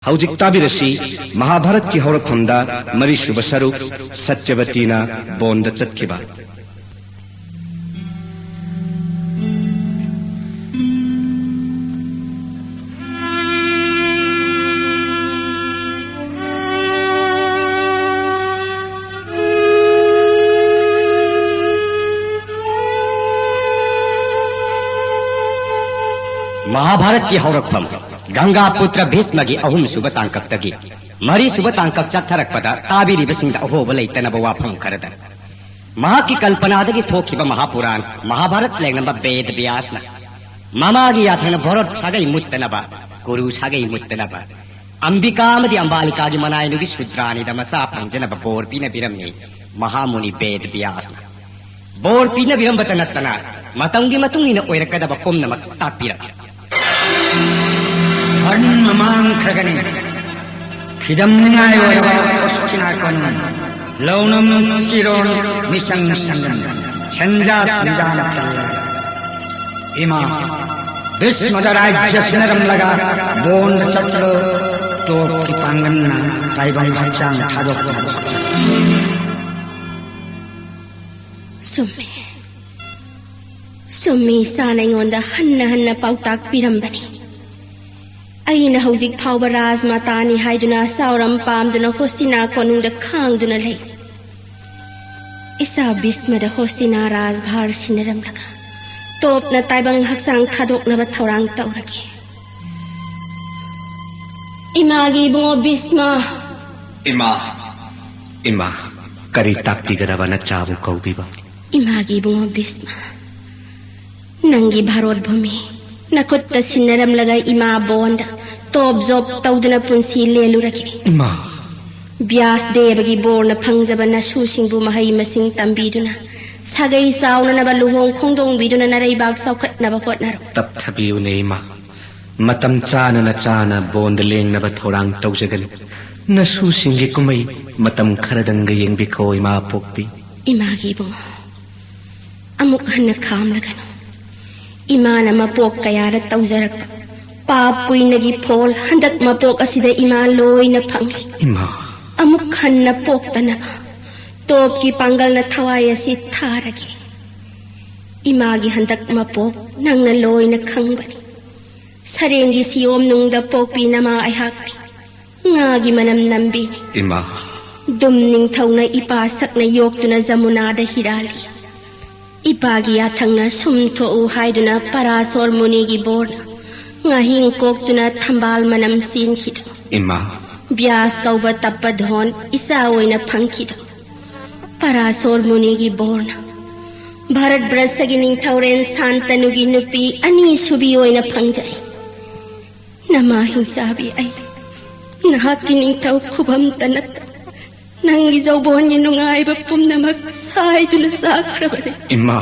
हौजिक ताबिरसी महाभारत की हौरफमदा मरीसुब सरुक सत्यवतीना बोंद चतखिबा। महाभारत की हौरफम गंगा पुत्र भीष्म की अहुम सुब तांकक्तगी मरी सुब तांकक चत्थरक्पदा ताबिरिबसिंगदा अहोब लैतनब वाफम खरदा महाकी कल्पनादगी थोखिब महापुराण महाभारत लेंगनब वेद व्यासना ममागी याथन भरत सागै मुत्तनब गुरु सागै मुत्तनब अंबिकामदि अंबालिकागी मनायनुगी शुद्रानिद मसा पंजनब बोरपीन बिरमने महामुनि वेद व्यासना बोरपीन बिरमबत नत्तना मतंगी मतुंगिन ओइरकदब पुम्नमक ताक्पिरा धर्म मांखगने हिदम्नाय वरवा पश्चिनाकन लौनम सिरोन मिसंग संगन छंजा छंजान इमा विस्मदराज्य सिनरम लगा बोंद चचलो तो की पांगन्ना ताइबं भचांग थादोक सुम्मी सानैंगोंदा हन्ना हन्ना पाउताक पिरंबनी अइना हौजिक फाउबा राजमातानी हाइदुना सावरम पामदुना होस्टिना कोनुंगदा खांगदुना ले इसा बिस्मदा होस्टिना राजभार सिनरम लगा तोपना ताइबंग हक्सांग थादोकनबा थौरांग तौरगे इमागी बुंगो बिस्मा इमा करी ताक्पिगदबा नचाबु कौबिबा इमागी बुंगो बिस्मा नंगी भारत भूमि नकुत्त सिन्नरम लगा इमा बोंद तोप जोप तौदना पुंसी लेलु रखे इमा व्यास देवगी बोर्न फंगजब नसु सिंबु महै मसिंग तंबीदुना सागै साउननबा लुहोंग खोंदोंग बिदुना नरैबाग साउखटनबा होटनरो तब थबियुने इमा मतम चाना चाना बोंद लेंगनबा थौरांग तौजगनि नसु सिंगी कुमै मतम खरदंग येंबिखो इमा पोक्पी इमागी बो अमुक हन्न खाम लगनो इमान मपोक कयारा तौजरक पापुइनगी फोल हंदक मपोक असिदा इमा लोइना फंगे इमा अमुक हन्न पोक्तनबा तोप की पांगल न थवाय असि थारगे इमागी हंदक मपोक नंगना लोइना खंगबनी सरेंगी सियोम नुंगदा पोकपी नमा अहाकनी ngaगी मनम नंबीनी इमा दुम निंगथौना इपा सकना योक्तुना जमुनादा हिराली इपागी याथंगना सुमथोउ हाइदुना परासोर मुनिगी बोर्ना ngaहिंग कोक्तुना थंबाल मनम सीनखिदो इमा व्यास कौबा तप्पा धोन इसा ओइना फंखिदो परासोर मुनिगी बोर्ना भारत ब्रसगी निंगथौरेन शांतनुगी नुपी अनि सुबी ओइना फंगजै नमा हिंसाबी आई नहाकी निंगथौ खुबम तनत नंगी जौबोन नुंगाइबा पुमनमक साइदुना साख्रबने इमा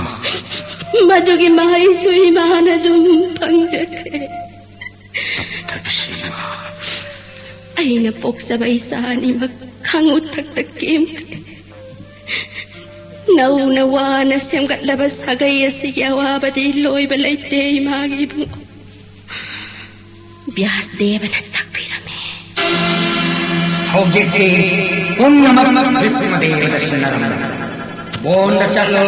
मधुगी माइसु इमान दुम फंगजखे अइना पोक्सबा इसानी मक खांगु थक तक केम नौ नवाना सेमगटलबा सागै असि यावाबदि लोइबा लैते इमागी बु व्यास देवना तकबिरमे हौजिकी पुण्यमत विस्मदेव दर्शनरम बोंद चलो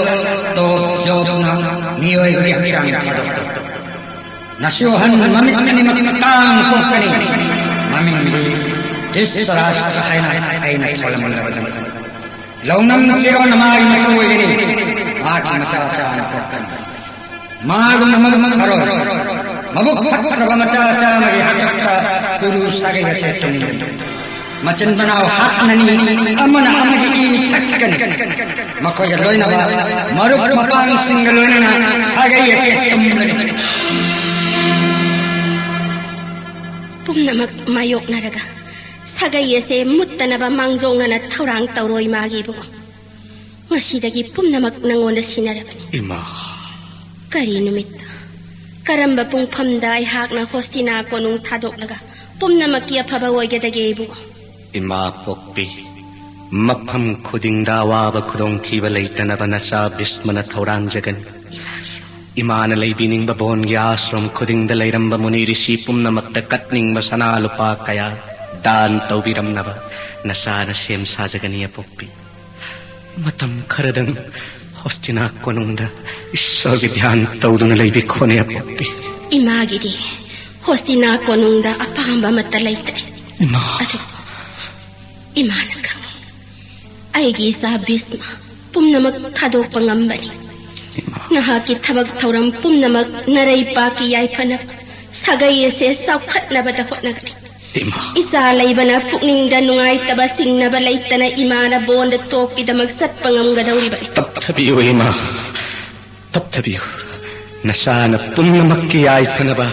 तो जोना नियोय हक्सांग थादोक नशोहन ममिकनि मकांग पोकनि ममिंदी दिसराष्ट्र आइना थोलमलबदन लौनम सिरो नमाई मशोयनि आक मचाचा पोकनि माग नमग खरो मबुक फत्र मचाचा मगे हकता गुरु सागे यसे सुनि मचन बनाओ हाथननी अमन अमगी थककन मकोय लोइनबा मरुक मपांग सिंग लोइना सागे यसे स्तंभनि पुमनमक मायोक नरगा सागै यसे मुत्तनबा मांगजोंना थौरांग तौरोय मागी बु ngasiदगी पुमनमक नंगोंदा सिनरबनि इमा करी नुमित करंबा पुंगफमदा हाकना होस्टिना कोनुंग थादोकलगा पुमनमक की अफबा ओइगदगे बु इमा पोक्पी मफम खुदिंगदा वाबा खुदोंग थीबा लैतनबा नसा बिस्मना थौरांग जगन इमान लैबिनिंग बोन आश्रम खुदिंग लैरंब मुनि ऋषि पुमनमक्ता कटनिंग सना लुपा कया दान तौबिरमनबा नसाना सेम साजगनी अपोक्पी मतम खरदंग होस्टिना कोनुंगदा ईश्वर की ध्यान तौदुन लैबी खोने अपोक्पी इमागिदी होस्टिना कोनुंगदा अपांबा मत लैत्रे इमा अदु इमाना खंगे आइगी सा बिस्मा पुमनमक थादोकपा ngambani nahaki thabak thauram pumnamak narai paki yaifana sagai ase saukhatnabada hotnagani isa laibana pukningda nungai taba singnaba laitana imana bonda topkidamak satpangamgadawribani tapthabiyo ima tapthabiyo nasana pumnamakki yaifanaba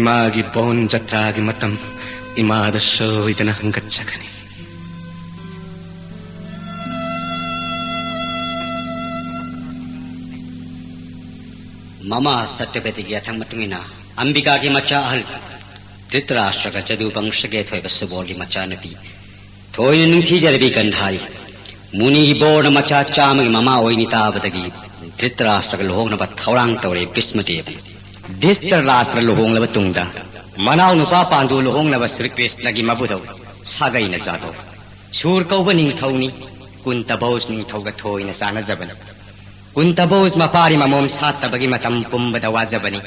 imagi bon jatragi matam imada soidana hangatchagani mama Satyavati की अथंग मतुंगिना अंबिका की मचा अहल धृतराष्ट्र का चदु वंश के थोय बसबोर की मचा नपी थोय निंथी जरबी गंधारी मुनि की बोर मचा चाम की ममा ओइनिता बदगी धृतराष्ट्र का लोहंग नब थौरांग तौरे भीष्मदेव धृतराष्ट्र लोहंग लब तुंगदा मनाव नुपा पांडु लोहंग नब श्री कृष्ण की मबुदौ सागई न जादो शूर कौब निंथौनी कुंतबौस निंथौग थोय न साना जबन कुंतबोज मफारी ममोम सातबगी मतम पुंबद वाजबनी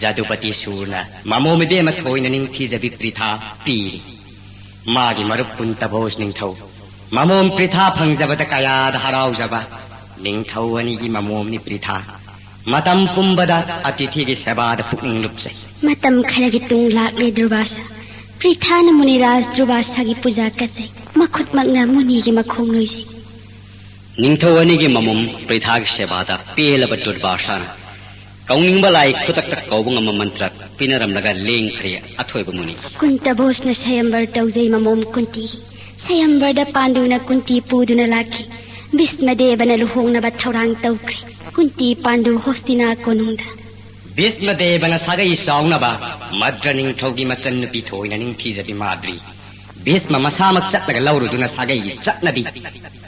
जादुपति सूरना ममोम बे मथोइन निंथी जबि प्रिथा पीरी मागी मरुप कुंतबोज निंथौ ममोम प्रिथा फंगजबत कयाद हराव जबा निंथौ अनि की ममोम नि प्रिथा मतम पुंबद अतिथि की सेवाद पुंग लुपसे मतम खरगी तुंग लाकले दुर्वासा प्रिथा न मुनिराज दुर्वासा की पूजा कसे मखुत मगना मुनि की मखोंग नोइसे निंथौवनी की ममुम प्रिथाग सेवादा पेलब दुर्भाषान कौनिंग बलाई खुतक तक कौबंग मंत्र पिनरम लगा लेंग खरे अथोय बमुनि कुंतबोस न सयंबर तौजै ममुम कुंती सयंबर द पांडुना कुंती पुदुना लाखी भीष्मदेवना लुहोंगना बथौरांग तौख्रे कुंती पांडु होस्तिना कोनुंगदा भीष्मदेवना सागई साउनबा मद्र निंथौगी मचन नुपी थोइना निंथी जबि माद्री भीष्म मसामक चटलगा लौरुदुना सागई चटनबी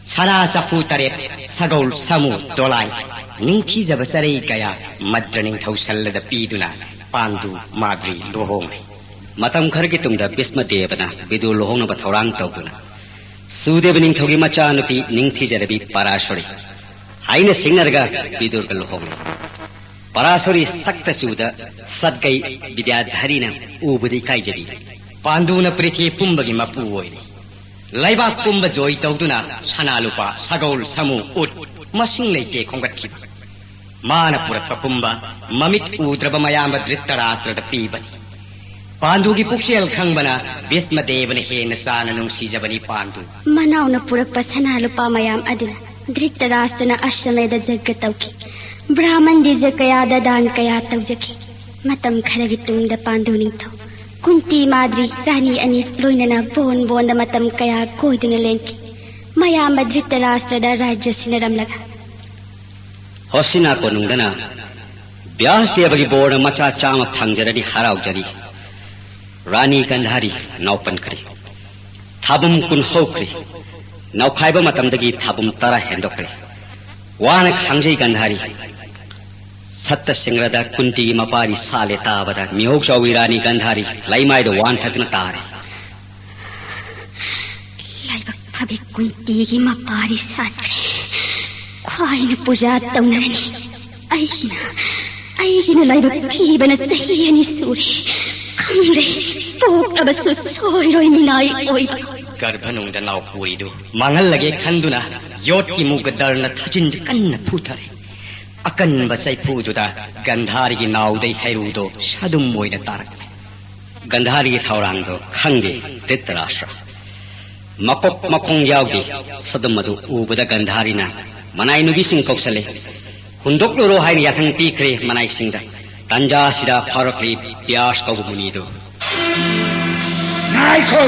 छना सफू तरेत सगौल समू दोलाई निंथी जब सरई कया मद्र निंथौ सल्लद पीदुना पांडु माद्री लोहोंग मतम खर की तुमदा भीष्मदेवना विदु लोहोंग बथौरांग तौदुना सुदेव निंथौगी मचा नुपी निंथी जरबी पराशरी हाइना सिंगरगा विदुर का लोहोंग पराशरी सक्त चूदा सदगई विद्याधरीना उबदी काइजबी पांडुना पृथ्वी पुंबगी मपू ओइरी लाइबाक पुंब जोई तौदुना सनालुपा सगौल समू उट मसिंग लेते खोंगटखिब मान पुरक पुंब ममित उद्रब मयाम धृतराष्ट्र पीबनी पांडु की पुक्षेल खंगबना भीष्मदेवन हेन सान नुंसीजबनी पांडु मनाउन पुरक सनालुपा मयाम अदुना धृतराष्ट्रना अश्वमेध जग्ग तौकी ब्राह्मण दिज कया दान कया तौजकी मतम खरगी तुंगदा पांडु निंथौ कुंती माद्री रानी अनि लोइनना बोन बोन मतम कया कोइदुना लेंकी मयाम धृतराष्ट्र द राज्य सिनरम लगा होसिना कोनुंगना व्यास देवगी बोर्ड मचा चाम फंगजरदी हराव जरी रानी गंधारी नौपन करी थाबुम कुन होकरी नौखाइब मतमदगी थाबुम तरा हेंदोकरी वान खांगजई गंधारी सत्त सिंगरदा कुंती की मपारी साले ताबदा मिहोक चौवी रानी गंधारी लाइमाइद वान थकन तारे लाइबक फबे कुंती की मपारी सात्रे ख्वाइन पूजा तौनरनी अइगिना लाइबक थीबना सहीनी सूरे खंगरे पोक अबसु सोइरोय मिनाई ओइ गर्भनुंगदा नाव पूरीदु मंगल लगे खंदुना योट की मुग दरन थजिन कन्न फुथरे अकन बसै फूदुदा गंधारी की नाउदै हैरुदो सदुम मोइना तारक गंधारी की थौरांगदो खंगे धृतराष्ट्र मकोक मखोंग याउदी सदुम मधु उबदा गंधारीना मनाई नुबी सिंह कौशले हुंदोकलुरो हाइन याथंग पीखरे मनाई सिंहदा तंजा सिदा फरकली प्यास कबु मुनीदो नाइखो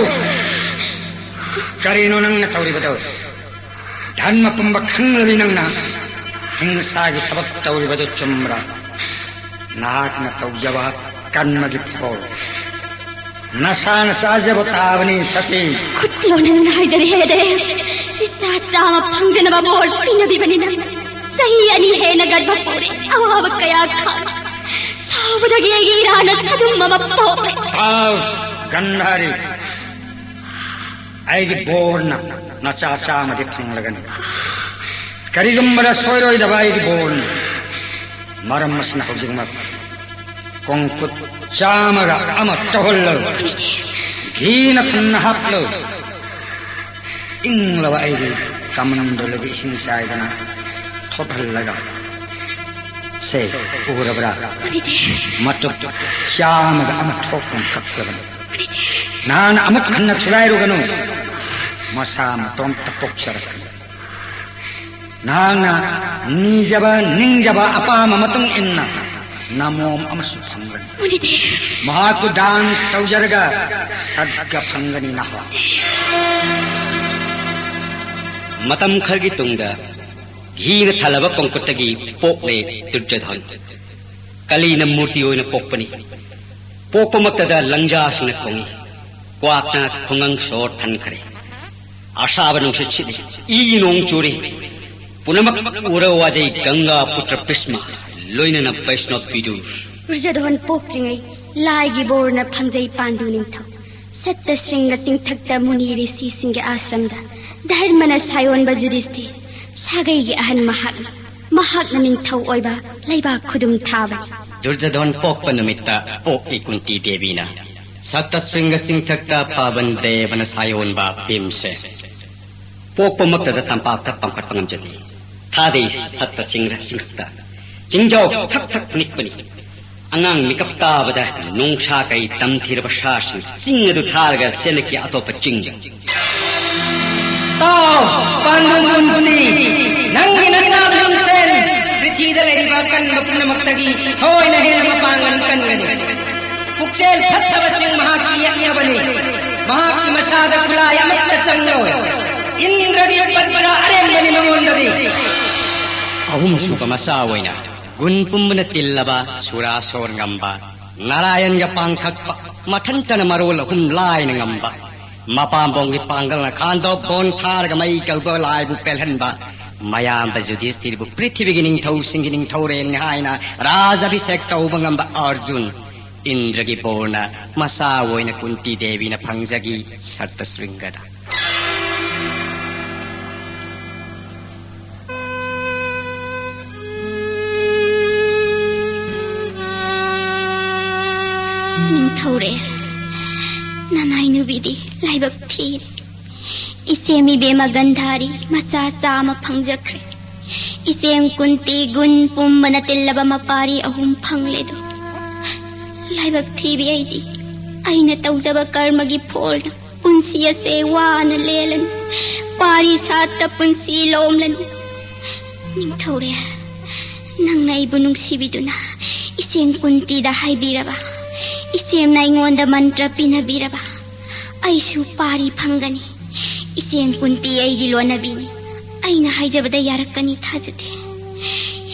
करिनो नंगना तौरिबदो धर्म पुंब खंगलबी नंगना हिंसागी थबक तौरिबदो चुम्रा नाकना तौजवा कन्मगी फोल नसान साजब तावनी सती खुटलोनन हाइजरी हेदे इसा साम फंगजन बाबोल पिनबी बनिना सही अनि है नगर बपोरे अवाब कया खा सावदगी गिराना सदुम मम पोरे ताव गंधारी ꯑꯩꯒꯤ ꯕꯣꯔꯅ ꯅꯆꯥ ꯆꯥꯃꯗꯤ ꯐꯪꯂꯒꯅꯤ ꯀꯔꯤꯒꯨꯝꯕꯗ ꯁꯣꯏꯔꯣꯏꯗꯕ ꯑꯩꯒꯤ ꯕꯣꯔꯅꯤ ꯃꯔꯝ ꯑꯁꯤꯅ ꯍꯧꯖꯤꯛꯃꯛ ꯀꯣꯡꯀꯨꯠ ꯆꯥꯝꯃꯒ ꯑꯃ ꯇꯧꯍꯜꯂꯨ ꯘꯤꯅ ꯊꯟꯅ ꯍꯥꯞꯂꯨ ꯏꯪꯂꯕ ꯑꯩꯒꯤ ꯀꯃꯟꯗꯨꯂꯒꯤ ꯏꯁꯤꯡ ꯆꯥꯏꯗꯅ ꯊꯣꯠꯍꯜꯂꯒ ꯁꯦ ꯎꯔꯕ꯭ꯔꯥ ꯃꯇꯨꯞ ꯆꯥꯝꯃꯒ ꯑꯃ ꯊꯣꯛꯄ ꯀꯛꯂꯕꯅꯤ ꯅꯍꯥꯟ ꯑꯃꯨꯛ ꯍꯟꯅ ꯊꯨꯒꯥꯏꯔꯨꯒꯅꯨ ꯃꯁꯥ ꯃꯇꯣꯝꯇ ꯄꯣꯛꯆꯔꯛꯀꯅꯤ ꯅꯍꯥꯛꯅ ꯅꯤꯖꯕ ꯅꯤꯡꯖꯕ ꯑꯄꯥꯝꯕ ꯃꯇꯨꯡ ꯏꯟꯅ ꯅꯃꯣꯝ ꯑꯃꯁꯨ ꯐꯪꯒꯅꯤ ꯃꯍꯥꯛꯄꯨ ꯗꯥꯟ ꯇꯧꯖꯔꯒ ꯁꯠꯒ ꯐꯪꯒꯅꯤ ꯅꯍꯥ ꯃꯇꯝ ꯈꯔꯒꯤ ꯇꯨꯡꯗ ꯘꯤꯅ ꯊꯜꯂꯕ ꯀꯣꯡꯀꯨꯠꯇꯒꯤ ꯄꯣꯛꯂꯦ ꯗꯨꯔꯖꯣꯙꯟ ꯀꯂꯤꯅ ꯃꯨꯔꯇꯤ ꯑꯣꯏꯅ ꯄꯣꯛꯄꯅꯤ ꯄꯣꯛꯄꯃꯛꯇꯗ ꯂꯪꯖꯥꯁꯤꯡꯅ ꯈꯣꯡꯉꯤ ꯀ꯭ꯋꯥꯛꯅ ꯈꯨꯡꯒꯪ ꯁꯣꯔ ꯊꯟꯈ꯭ꯔꯦ ꯑꯁꯥꯕ ꯅꯨꯡꯁꯤꯠ ꯁꯤꯠꯂꯤ ꯏ ꯅꯣꯡ ꯆꯨꯔꯤ ꯄꯨꯝꯅꯃꯛ ꯎꯔ ꯋꯥꯖꯩ ꯒꯪꯒꯥ ꯄꯨꯇ꯭ꯔ ꯄ꯭ꯔꯤꯁꯃ ꯂꯣꯏꯅꯅ ꯕꯩꯁꯅꯣꯞ ꯕꯤꯗꯨ ꯗꯨꯔꯖꯣꯙꯟ ꯄꯣꯛꯂꯤꯉꯩ ꯂꯥꯏꯒꯤ ꯕꯣꯔꯅ ꯐꯪꯖꯩ ꯄꯥꯟꯗꯨ ꯅꯤꯡꯊꯧ ꯁꯠꯇ ꯁ꯭ꯔꯤꯡꯒ ꯆꯤꯡꯊꯛꯇ ꯃꯨꯅꯤ ꯔꯤꯁꯤꯁꯤꯡꯒꯤ ꯑꯥꯁ꯭ꯔꯝꯗ ꯙꯔꯃꯅ ꯁꯥꯌꯣꯟꯕ ꯌꯨꯙꯤꯁꯊꯤꯔ ꯁꯥꯒꯩꯒꯤ ꯑꯍꯟ ꯃꯍꯥꯛꯅ ꯅꯤꯡꯊꯧ ꯑꯣꯏꯕ ꯂꯩꯕꯥꯛ ꯈꯨꯗꯨꯝ ꯊꯥꯕꯅꯤ ꯗꯨꯔꯖꯣꯙꯟ ꯄꯣꯛꯄ ꯅꯨꯃꯤꯠꯇ ꯄꯣꯛꯏ ꯀꯨꯟꯇꯤ ꯗꯦꯕꯤꯅ ꯁꯠꯇ ꯁ꯭ꯔꯤꯡꯒ ꯆꯤꯡꯊꯛꯇ ꯄꯥꯕꯟ ꯗꯦꯕꯅ ꯁꯥꯌꯣꯟꯕ ꯚꯤꯝꯁꯦꯟ ꯄꯣꯛꯄꯃꯛꯇꯗ ꯇꯝꯄꯥꯛꯇ ꯄꯥꯡꯈꯠꯄ ꯉꯝꯖꯗꯦ ꯊꯥꯗꯩ ꯁꯠꯇ ꯆꯤꯡꯊꯛꯇ ꯆꯤꯡꯖꯥꯎ ꯊꯛ ꯊꯛ ꯅꯤꯛꯄꯅꯤ ꯑꯉꯥꯡ ꯃꯤꯀꯞ ꯇꯥꯕꯗ ꯅꯣꯡꯁꯥ ꯀꯩ ꯇꯝꯊꯤꯔꯕ ꯁꯥꯁꯤꯡ ꯆꯤꯡ ꯑꯗꯨ ꯊꯥꯔꯒ ꯆꯦꯜꯂꯛꯈꯤ ꯑꯇꯣꯞꯄ ꯆꯤꯡꯗ ꯇꯥꯎ ꯄꯥꯟꯗꯨꯟꯗꯨꯅꯤ ꯅꯪꯒꯤ ꯅꯆꯥ ꯚꯤꯝꯁꯦꯟ ꯄ꯭ꯔꯤꯊꯤꯗ ꯂꯩꯔꯤꯕ ꯀꯟꯕ ꯄꯨꯝꯅꯃꯛꯇꯒꯤ ꯊꯣꯏꯅ ꯍꯦꯟꯅ ꯃꯄꯥꯡꯒꯜ ꯀꯟꯒꯅꯤ ꯄꯨꯛꯆꯦꯜ ꯐꯠꯇꯕꯁꯤꯡ ꯃꯍꯥꯛꯀꯤ ꯌꯦꯛꯅꯕꯅꯤ ꯃꯍꯥꯛꯀꯤ ꯃꯁꯥꯗ ꯈꯨꯠꯂꯥꯏ ꯑꯃꯠꯇ ꯆꯪꯂꯣꯏ ꯏꯟꯗ꯭ꯔꯒꯤ ꯄꯠꯄꯗ ꯑꯔꯦꯝꯕꯅꯤ ꯃꯉꯣꯟꯗꯗꯤ ꯑꯍꯨꯝꯁꯨꯕ ꯃꯆꯥ ꯑꯣꯏꯅ ꯒꯨꯟ ꯄꯨꯝꯕꯅ ꯇꯤꯜꯂꯕ ꯁꯨꯔꯥꯁꯣꯔ ꯉꯝꯕ ꯅꯥꯔꯥꯌꯟꯒ ꯄꯥꯡꯊꯛꯄ ꯃꯊꯟꯇꯅ ꯃꯔꯣꯜ ꯑꯍꯨꯝ ꯂꯥꯏꯅ ꯉꯝꯕ ꯃꯄꯥꯝꯕꯣꯡꯒꯤ ꯄꯥꯡꯒꯜꯅ ꯈꯥꯟꯗꯣꯛ ꯕꯣꯟ ꯊꯥꯔꯒ ꯃꯩ ꯀꯧꯕ ꯂꯥꯏꯕꯨ ꯄꯦꯜꯍꯟꯕ ꯃꯌꯥꯝꯕ ꯌꯨꯙꯤꯁꯊꯤꯔꯕꯨ ꯄ꯭ꯔꯤꯊꯤꯕꯤꯒꯤ ꯅꯤꯡꯊꯧꯁꯤꯡꯒꯤ ꯅꯤꯡꯊꯧꯔꯦꯜꯅꯤ ꯍꯥꯏꯅ ꯔꯥꯖꯥꯚꯤꯁꯦꯛ ꯇꯧꯕ ꯉꯝꯕ ꯑꯔꯖꯨꯟ ꯏꯟꯗ꯭ꯔꯒꯤ ꯕꯣꯔꯅ ꯃꯆꯥ ꯑꯣꯏꯅ ꯀꯨꯟꯇꯤ ꯗꯦꯕꯤꯅ ꯐꯪꯖꯈꯤ ꯁꯠꯇ ꯁ꯭ꯔꯤꯡꯒꯗ ꯅꯤꯡꯊꯧꯔꯦꯜ ꯅꯅꯥꯏ ꯅꯨꯕꯤꯗꯤ ꯂꯥꯏꯕꯛ ꯊꯤꯔꯦ ꯏꯆꯦꯝ ꯏꯕꯦꯝꯃ ꯒꯟꯙꯥꯔꯤ ꯃꯆꯥ ꯆꯥꯝꯃ ꯐꯪꯖꯈ꯭ꯔꯦ ꯏꯆꯦꯝ ꯀꯨꯟꯇꯤ ꯒꯨꯟ ꯄꯨꯝꯕꯅ ꯇꯤꯜꯂꯕ ꯃꯄꯥꯔꯤ ꯑꯍꯨꯝ ꯐꯪꯂꯦꯗꯣ ꯂꯥꯏꯕꯛ ꯊꯤꯕꯤ ꯑꯩꯗꯤ ꯑꯩꯅ ꯇꯧꯖꯕ ꯀꯔꯃꯒꯤ ꯐꯣꯜꯅ ꯄꯨꯟꯁꯤ ꯑꯁꯦ ꯋꯥꯅ ꯂꯦꯜꯂꯅꯤ ꯄꯥꯔꯤ ꯁꯥꯠꯇ ꯄꯨꯟꯁꯤ ꯂꯣꯝꯂꯅꯤ ꯅꯤꯡꯊꯧꯔꯦꯜ ꯅꯪꯅ ꯑꯩꯕꯨ ꯅꯨꯡꯁꯤꯕꯤꯗꯨꯅ ꯏꯆꯦꯝ ꯀꯨꯟꯇꯤꯗ ꯍꯥꯏꯕꯤꯔꯕ ꯏꯆꯦꯝꯅ ꯑꯩꯉꯣꯟꯗ ꯃꯟꯇ꯭ꯔ ꯄꯤꯅꯕꯤꯔꯕ ꯑꯩꯁꯨ ꯄꯥꯔꯤ ꯐꯪꯒꯅꯤ ꯏꯆꯦꯝ ꯀꯨꯟꯇꯤ ꯑꯩꯒꯤ ꯂꯣꯟꯅꯕꯤꯅꯤ ꯑꯩꯅ ꯍꯥꯏꯖꯕꯗ ꯌꯥꯔꯛꯀꯅꯤ ꯊꯥꯖꯗꯦ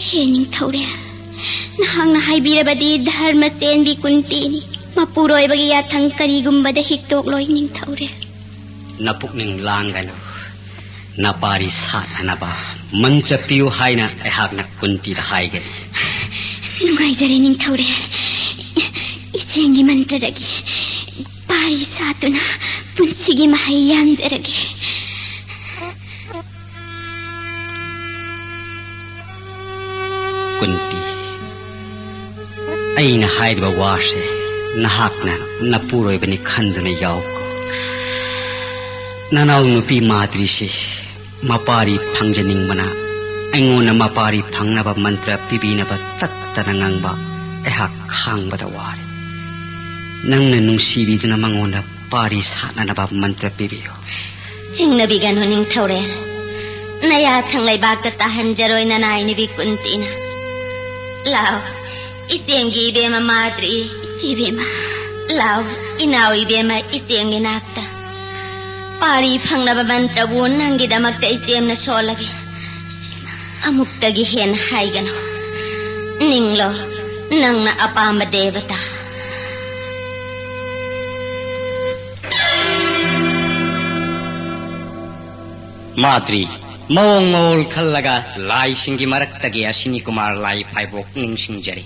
ꯍꯦ ꯅꯤꯡꯊꯧꯔꯦꯜ ꯅꯍꯥꯛꯅ ꯍꯥꯏꯕꯤꯔꯕꯗꯤ ꯙꯔꯃ ꯆꯦꯟꯕꯤ ꯀꯨꯟꯇꯤꯅꯤ ꯃꯄꯨꯔꯣꯏꯕꯒꯤ ꯌꯥꯊꯪ ꯀꯔꯤꯒꯨꯝꯕꯗ ꯍꯤꯛꯇꯣꯛꯂꯣꯏ ꯅꯤꯡꯊꯧꯔꯦꯜ ꯅꯄꯨꯛꯅꯤꯡ ꯂꯥꯡꯒꯅꯨ ꯅꯄꯥꯔꯤ ꯁꯥꯠꯅꯅꯕ ꯃꯟꯇ꯭ꯔ ꯄꯤꯌꯨ ꯍꯥꯏꯅ ꯑꯩꯍꯥꯛꯅ ꯀꯨꯟꯇꯤꯗ ꯍꯥꯏꯒꯅꯤ ꯅꯨꯡꯉꯥꯏꯖꯔꯦ ꯅꯤꯡꯊꯧꯔꯦꯜ ꯏꯆꯦꯡꯒꯤ ꯃꯟꯇ꯭ꯔꯗꯒꯤ ꯄꯥꯔꯤ ꯁꯥꯠꯇꯨꯅ ꯄꯨꯟꯁꯤꯒꯤ ꯃꯍꯩ ꯌꯥꯟꯖꯔꯒꯦ ꯀꯨꯟꯇꯤ ꯑꯩꯅ ꯍꯥꯏꯔꯤꯕ ꯋꯥꯁꯦ ꯅꯍꯥꯛꯅ ꯅꯄꯨꯔꯣꯏꯕꯅꯤ ꯈꯟꯗꯨꯅ ꯌꯥꯎꯀꯣ ꯅꯅꯥꯎ ꯅꯨꯄꯤ ꯃꯥꯗ꯭ꯔꯤꯁꯤ ꯃꯄꯥꯔꯤ ꯐꯪꯖꯅꯤꯡꯕꯅ ꯑꯩꯉꯣꯟꯗ ꯃꯄꯥꯔꯤ ꯐꯪꯅꯕ ꯃꯟꯇ꯭ꯔ ꯄꯤꯕꯤꯅꯕ ꯇꯠꯇꯅ ꯉꯥꯡꯕ ꯑꯩꯍꯥꯛ ꯈꯥꯡꯕꯗ ꯋꯥꯔꯦ ꯅꯪꯅ ꯅꯨꯡꯁꯤꯕꯤꯗꯨꯅ ꯃꯉꯣꯟꯗ ꯄꯥꯔꯤ ꯁꯥꯠꯅꯅꯕ ꯃꯟꯇ꯭ꯔ ꯄꯤꯕꯤꯌꯨ ꯆꯤꯡꯅꯕꯤꯒꯅꯨ ꯅꯤꯡꯊꯧꯔꯦꯜ ꯅꯌꯥꯊꯪ ꯂꯩꯕꯥꯛꯇ ꯇꯥꯍꯟꯖꯔꯣꯏ ꯅꯅꯥꯏ ꯅꯨꯕꯤ ꯀꯨꯟꯇꯤꯅ ꯂꯥꯎ ꯏꯆꯦꯝꯒꯤ ꯏꯕꯦꯝꯃ ꯃꯥꯗ꯭ꯔꯤ ꯏꯆꯦꯕꯦꯝꯃ ꯂꯥꯎ ꯏꯅꯥꯎ ꯏꯕꯦꯝꯃ ꯏꯆꯦꯝꯒꯤ ꯅꯥꯛꯇ ꯄꯥꯔꯤ ꯐꯪꯅꯕ ꯃꯟꯇ꯭ꯔꯕꯨ ꯅꯪꯒꯤꯗꯃꯛꯇ ꯏꯆꯦꯝꯅ ꯁꯣꯜꯂꯒꯦ ꯑꯃꯨꯛꯇꯒꯤ ꯍꯦꯟꯅ ꯍꯥꯏꯒꯅꯨ ꯅꯤꯡꯂꯣ ꯅꯪꯅ ꯑꯄꯥꯝꯕ ꯗꯦꯕꯇꯥ ꯃꯥꯗ꯭ꯔꯤ ꯃꯑꯣꯡ ꯃꯑꯣꯜ ꯈꯜꯂꯒ ꯂꯥꯏꯁꯤꯡꯒꯤ ꯃꯔꯛꯇꯒꯤ ꯑꯁꯤꯅꯤ ꯀꯨꯃꯥꯔ ꯂꯥꯏ ꯐꯥꯏꯕꯣꯛ ꯅꯤꯡꯁꯤꯡꯖꯔꯤ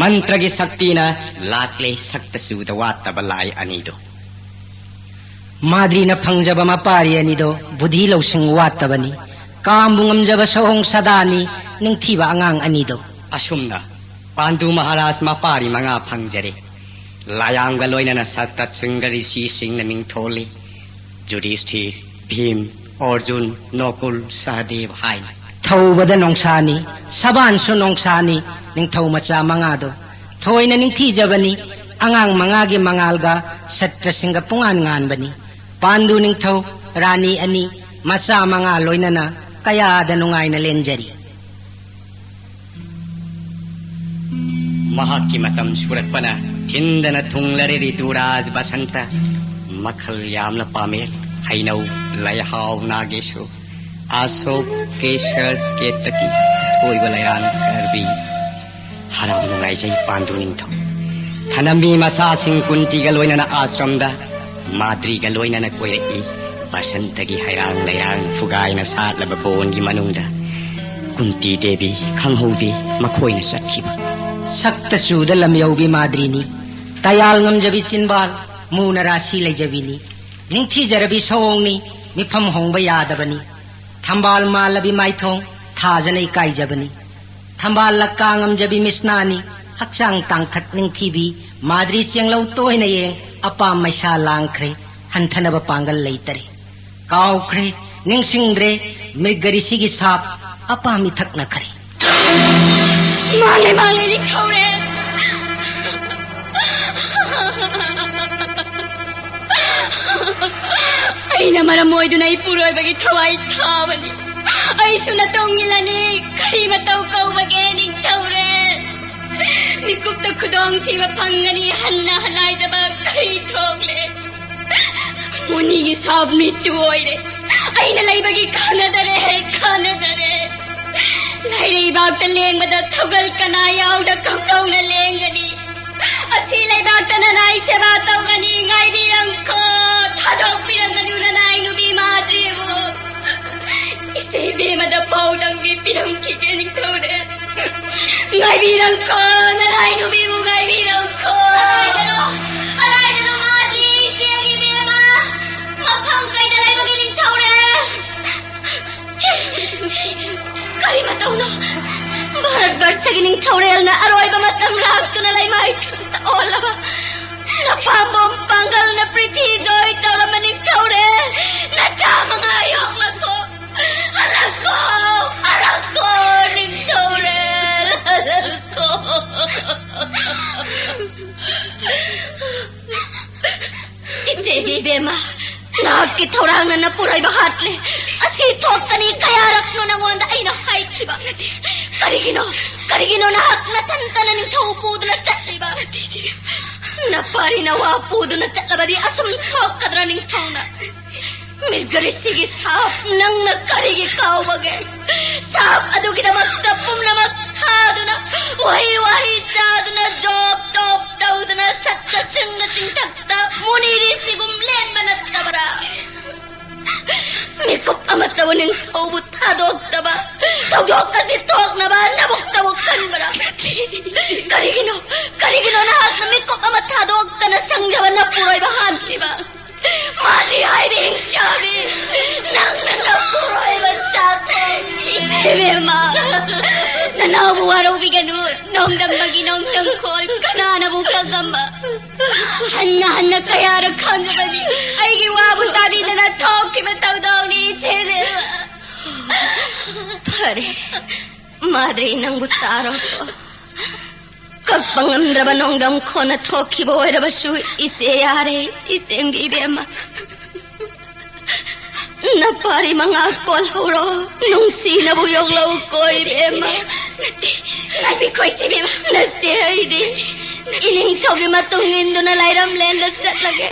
ꯃꯟꯇ꯭ꯔꯒꯤ ꯁꯛꯇꯤꯅ ꯂꯥꯛꯂꯦ ꯁꯛꯇ ꯆꯨꯗ ꯋꯥꯠꯇꯕ ꯂꯥꯏ ꯑꯅꯤꯗꯣ माद्रीना फंगजब मपारी अनिदो बुद्धि लौसिंग वात्तबनी कामबु ngamjaba sohong sadani ningthiba angang anido असुमना पांडु महाराज मपारी मंगा फंगजरे लायांग लोइना सत्ता सिंगरी सी सिंग नमिंग थोली युधिष्ठिर भीम अर्जुन नकुल सहदेव हाय थौबदा नोंसानी सबानसु नोंसानी निंगथौ मचा मंगादो थोइना निंगथीजबनी angang mangagi mangalga satra singa pungan nganbani pandu ningthau rani ani macha manga loinana kaya da nungai na lenjari महकी मतम सुरकपना थिंदना थुंगलरे ऋतुराज बसंत मखल यामला पामेल हैनौ लयहाव नागेशो अशोक केशर केतकी थोइब लयरान करबी हराव नुंगाइजै पांडु निंथौ थनमी मसा सिंह कुंती गलोइनना आश्रमदा माद्री गलोइनना कोइरई बसंतगी हैरांग लयरांग फुगाइना सातलब बोनगी मनुंगदा कुंती देवी खंगहौदे मखोइना सत्खिबा sakta chuda lamyaubi madrini tayal ngamjabi chinbal muna rasi lejabini ningthi jarabi sawongni mifam hongba yadabani thambal malabi maithong thajanai kaijabani thambal lakka ngamjabi misnani hakchang tangthak ningthibi madri chenglau toina yeng apa maisa langkhre hanthanaba pangal leitare kaukre ningsingdre mirgari sigi sap apa mithak na khare मांगे मांगे निखौरे अइना मरम ओइदुना इपुरोइबगी थवाइ थाबनी अइसुना तोंगिलानी करी मतौ कौबगे निखौरे मिकुप्त खुदोंग थिबा फंगनी हन्ना हनाइजबा करी थोगले मुनिगी सब मृत्यु ओइरे अइना लैबगी खानदरे Lai bag ta leng bada thogal kana yaw da kamdau na lengani asi lai bag ta nanai seba tawgani ngai birang ko thadok pirang anu nanai nu bi madri bo ise be mada paudang bi pirang ki gening thode ngai birang ko nanai nu bi mu ngai birang ko alai da madri chegi be ma maphang kai da lai bagi ning thode करी बताऊ ना भारत वर्ष की निंग थोड़े अलना अरोई बमतम लाग तो न लाई माइट ओलबा न पांबों पांगल न प्रीति जोई तोरा मनिंग थोड़े न चामंगा योग लको अलको निंग थोड़े अलको इचे भी बेमा नाग की थोड़ा न पुराई बहात ले असी थोकनी कया रखनो न वंदा आइना हाई थिबा करिगिनो ना हक न तंतन नि थौ पूद न चट्लिबा न पारी न वा पूद न चट्लबदी असम थोक कदरा नि थौना मिसगरी सिगी साफ नंग न करिगी काव बगे साफ अदुगी दमक तपुम नमक खादुना वही चादुना जॉब टॉप दउदना सत्त सिंग सिंग तक्ता मुनीरी सिगुम लेन बनत तबरा Mikup amat na waning paubot hadog na ba? Tawdog kasi tog na ba? Nabok kan ba na? Karigino na hak na mikup amat hadog na nasangjaban na puroy bahan, di ba? Mali ay bing chabi nang puroy ba sa to? Isebe ma, nanabuwaraw bigano, nong dambagi nong tangkol, kanana bukag gamba. Hanna kaya rakhan jabani, ay giwabo tabi na natok kimataw daw ni Isebe ma. Pare, madre nang butaro ko. Kagpangamdraba nong dam ko na toki ba wala ba shu iseyare isengi bema. Napari mga kol huro nung sinabuyog law ko bema. Nabi ko isebema. Nasi haydi. Ining togi matungin do na layram lendat set lagi.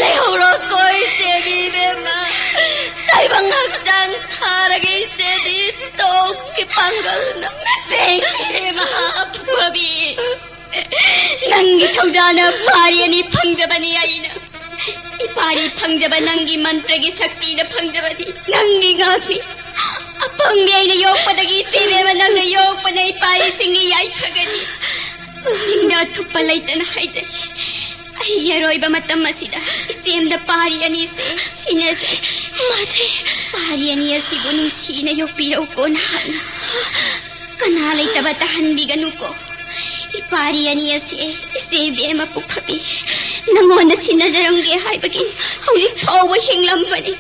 Lay huro ko isebi bema. Tay bang hagjan haragi isedi toki panggal na. Isebema babi. Nangi tawjana pari ani pangjabani aina. Ipari pangjaba nangi mantragi sakti na pangjabani. Nangi ngaki. Apanggi aina yok padagi isebema nang yok pa na ipari singi ay kagani. Hinda tupalay ta na haijari. Ay yaroy ba matam masida. ꯏꯆꯦꯝꯗ ꯄꯥꯔꯤ ꯑꯅꯤꯁꯦ ꯁꯤꯅꯖꯩ ꯃꯥꯗ꯭ꯔꯦ ꯄꯥꯔꯤ ꯑꯅꯤ ꯑꯁꯤꯕꯨ ꯅꯨꯡꯁꯤꯅ ꯌꯣꯛꯄꯤꯔꯧꯀꯣ ꯅꯍꯥꯛꯅ ꯀꯅꯥ ꯂꯩꯇꯕ ꯇꯥꯍꯟꯕꯤꯒꯅꯨꯀꯣ ꯏꯄꯥꯔꯤ ꯑꯅꯤ ꯑꯁꯤ ꯏꯆꯦ ꯏꯕꯦꯝꯃ ꯄꯨꯛꯐꯕꯤ ꯅꯪꯉꯣꯟꯗ ꯁꯤꯟꯅꯖꯔꯝꯒꯦ ꯍꯥꯏꯕꯒꯤ ꯍꯧꯖꯤꯛ ꯐꯥꯎꯕ ꯍꯤꯡꯂꯝꯕꯅꯤ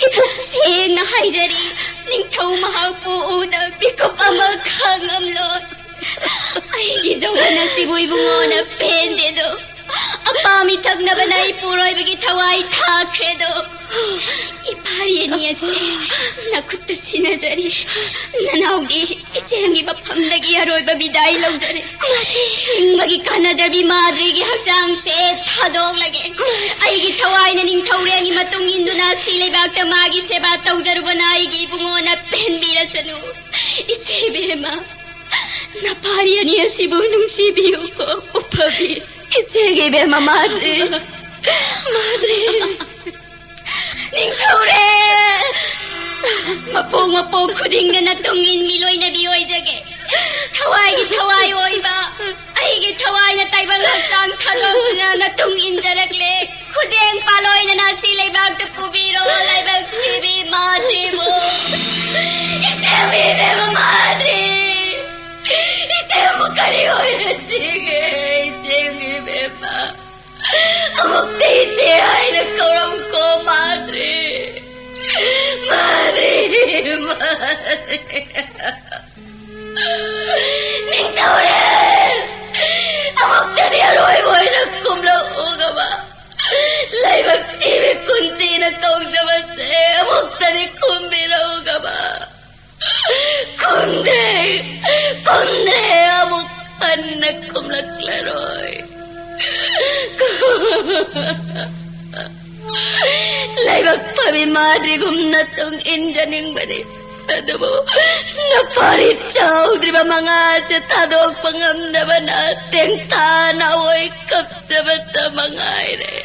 ꯏꯄꯨꯛ ꯁꯦꯡꯅ ꯍꯥꯏꯖꯔꯤ ꯅꯤꯡꯊꯧ ꯃꯍꯥꯛꯄꯨ ꯎꯗ ꯄꯤꯀꯞ ꯑꯃ ꯈꯥꯡꯉꯝꯂꯣꯏ ꯑꯩꯒꯤ ꯖꯧꯒꯟ ꯑꯁꯤꯕꯨ ꯏꯕꯨꯡꯉꯣꯅ ꯄꯦꯟꯗꯦꯗꯣ ꯑꯄꯥꯝꯃꯤ ꯊꯛꯅꯕꯅ ꯏꯄꯨꯔꯣꯏꯕꯒꯤ ꯊꯋꯥꯏ ꯊꯥꯈ꯭ꯔꯦꯗꯣ ꯏꯄꯥꯔꯤ ꯑꯅꯤ ꯑꯁꯤ ꯅꯈꯨꯠꯇ ꯁꯤꯟꯅꯖꯔꯤ ꯅꯅꯥꯎꯒꯤ ꯏꯆꯦꯝꯒꯤ ꯃꯐꯝꯗꯒꯤ ꯑꯔꯣꯏꯕ ꯕꯤꯗꯥꯏ ꯂꯧꯖꯔꯦ ꯍꯤꯡꯕꯒꯤ ꯀꯥꯟꯅꯗꯕꯤ ꯃꯥꯗ꯭ꯔꯤꯒꯤ ꯍꯛꯆꯥꯡꯁꯦ ꯊꯥꯗꯣꯛꯂꯒꯦ ꯑꯩꯒꯤ ꯊꯋꯥꯏꯅ ꯅꯤꯡꯊꯧꯔꯦꯜꯒꯤ ꯃꯇꯨꯡ ꯏꯟꯗꯨꯅ ꯁꯤ ꯂꯩꯕꯥꯛꯇ ꯃꯥꯒꯤ ꯁꯦꯕꯥ ꯇꯧꯖꯔꯨꯕꯅ ꯑꯩꯒꯤ ꯏꯕꯨꯡꯉꯣꯅ ꯄꯦꯟꯕꯤꯔꯁꯅꯨ ꯏꯆꯦ ꯏꯕꯦꯝꯃ ꯅꯄꯥꯔꯤ ꯑꯅꯤ ꯑꯁꯤꯕꯨ ꯅꯨꯡꯁꯤꯕꯤꯌꯨꯀꯣ ꯎꯐꯕꯤ 이제게 뱀아 마드리 닝터우레 마뽕 쿠딩나 똥인 밀로이나 비오이자게 타와이기 타와이 오이바 아이기 타와이나 따이방 합장 타도나 나 똥인 자락레 쿠쟁 팔로이나 나시 레이박 푸비로 라이박 TV 마드리모 이제게 뱀아 마드리 이제 목걸이 오이는 지게 이제 beba amok tete aina koram ko madre ning taure amok tete aroi boy na kumlo ugaba lai bakti me kunti na kausha se amok tete kumbira ugaba kundre amok anak kumlak laroy Laibak pami madri gumnatong injaning bani Adubo naparit chaudri ba mga cetadog pangamdaban ating tanawoy kapsabat mga ire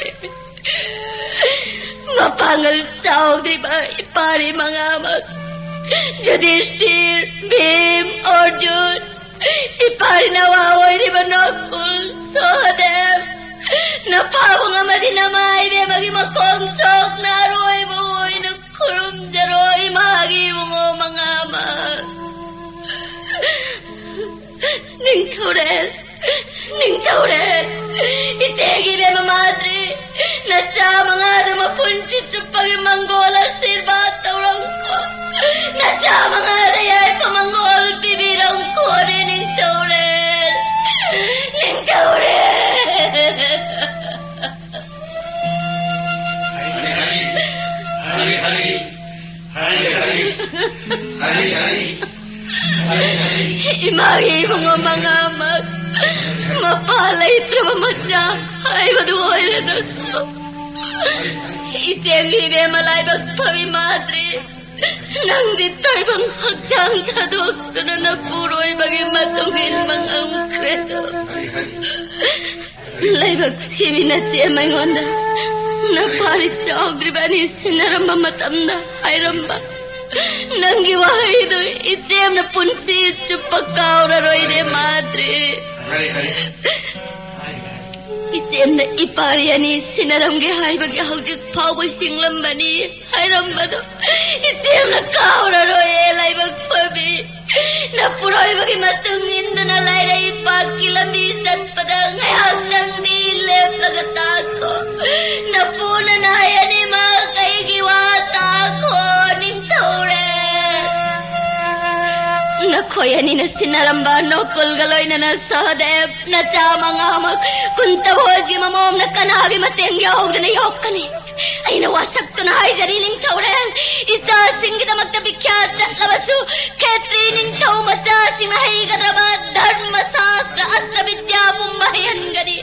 Mapangal chaudri ba ipari mga mag Yudhishthir, Bhim, Arjun ipari nawawoy ni Banakul, Sahadev napawang amadi na maibe magi makongchok na aroy buhay na kurum jaroy magi mo mga amag Ning Taurel Ichegi be mamadri Nacha mga damapunchi chupagi manggola sirbat taurang ko Nacha mga dayay pamanggol bibirang ko rin Ning Taurel Imagi mga amag mapalay tramamatya ay maduhoy na ako Icheng libe malay bagpawi madri nang ditay bang hagjang kadok na napuroy bagi matungin mga kredo lay bagtibi na siya mangonda naparit sa ogribani sinaramba matamda ay ramba nang giwahay do ichem na punsi chupakaw raroy de madri Ichem na ipari ani sinaramge haibagi hawjik pawbo hinglambani hairambado Ichem na kauraroy laibag pabi napuroy bagi matungin na layra ipagkilabi pada ngayak nang dilep nagatako napuna na yani mga kaigiwata ko ning Taurel Nakoyani na sinaramba no kulgaloy na Sahadev na chamang amag kuntawod gi mamom na kanagi mateng yahog na yahog kani ay nawasak to na hay jariling Taurel isa singgit na magtabikyat at labasu ketrining tau macha sinahay kadrabat dharma sastra astra vidya pumbayan gani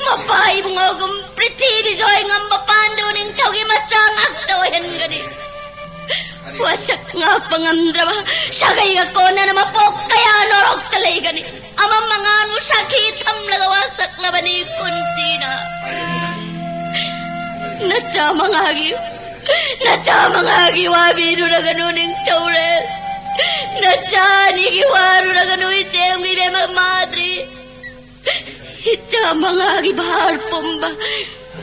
mapai bungogum prithivi joy ngamba pandu ning tawgi machang aktohen gani wasak nga pangamdraba sagay nga kona na mapok kaya norok talay gani amang mga ano sakit am lagawasak labani kuntina Nachamangagi wabiru na ganuning Taurel Nachanigi waru na ganu ichem gibe magmadri Ichamangagi bahar pumba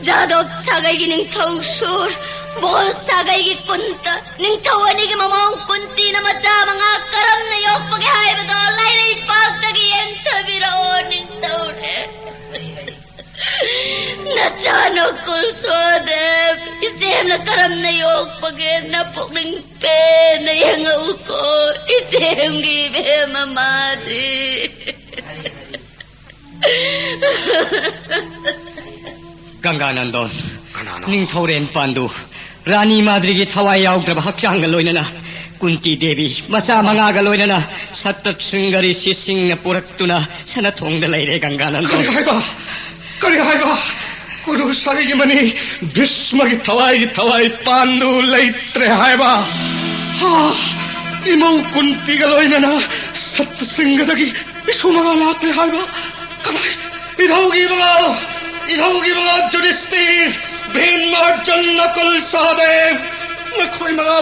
Jadav सागैगी निंगथौ सुर बोल सागैगी कुंत निंगथौ अनिगी ममांग कुंती न मचा मंगा करम न योगपगे हायबदो लाइरै पाक्तगी एंथबिरो निंगथौ रे नचानो कुल सोदेव इसेम न करम न योगपगे न पुकनिंग पे न यंगौ को इसेम गी बे ममादी गंगानंदन निंथौरेन पांडु रानी माद्री की थवाई याउद्रब हक्चांग लोइनना कुंती देवी मचा मंगाग लोइनना सत्तत श्रृंगरी सिसिंग न पुरक्तुना सनथोंग लैरे गंगानंदन करी हाइबा कुरु सागी मनी भीष्म की थवाई पांडु लैत्रे हाइबा इमौ कुंती गलोइनना सत्त सिंगदगी इसुमा लाते हाइबा कदाई इधौगी mga Yudhisthira Bhima Arjun Nakul Sahadev nakoy mga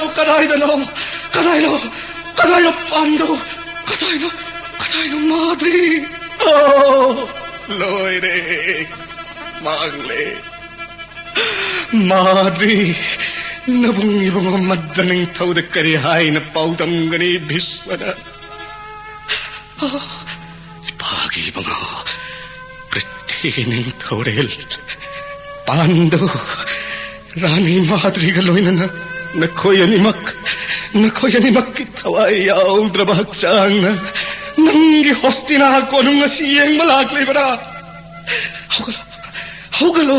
kaday no Pandu kaday no Madri loire magle Madri nabungi mga madaning tawda karihay na paudam gani Bhismana ipagi mga Tining Taurel Pandu Rani Madri Galoina Nakoyanimak Kitawai Audrabachang Nangi Hostina Konunga Siyang Malakli Bara Hogalo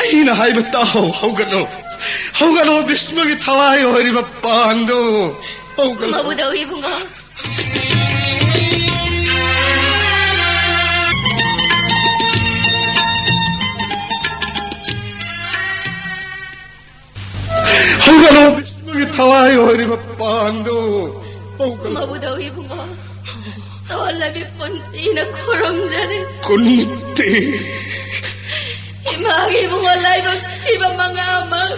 Aina Haibataho Hogalo Bismagi Tawai Oriba Pandu Hogalo Mabudaw ibunga Hogalo Bismagi Tawai Oriba Pandu Hogalo Mabudaw ibunga Tawala bipunti na kuram dari Kunti Imagi bunga laibag tiba mga amang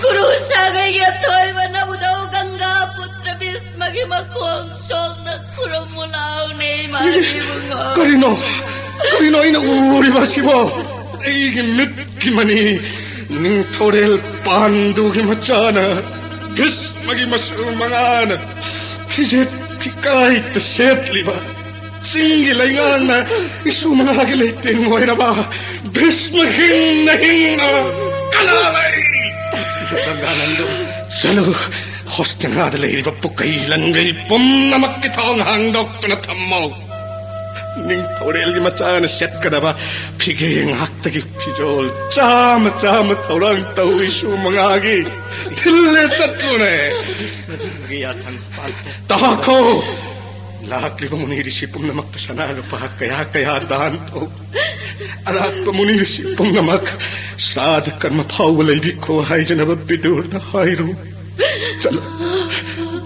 Kurusagay gatoy manabudaw gangga putra Bismagi makuang syong na kuram mulaw ni Imagi bunga Karino inauri ba sibo Igimit kimani Ning Taurel Pandu Gimachana Bismagi masumangana Pijet Pikai to setli ba Singilangana Isumangagilitin mo na ba Bismagi na hina Kalalay गंगानंदन Salo Hostinada lady ba pukailan gay pum na makitang handok na tamo Ning Taurel Gimachana set ka na ba Pigayang haktagi pijol Chama taurang tau isumangagi Tille chatlune Giyatan Pandu Tako Lakli ba munisipong na magpasanalo pa kaya dahan to Arak ba munisipong na Sadakan mapawalay biko hay dyan na babidur na hayro Chala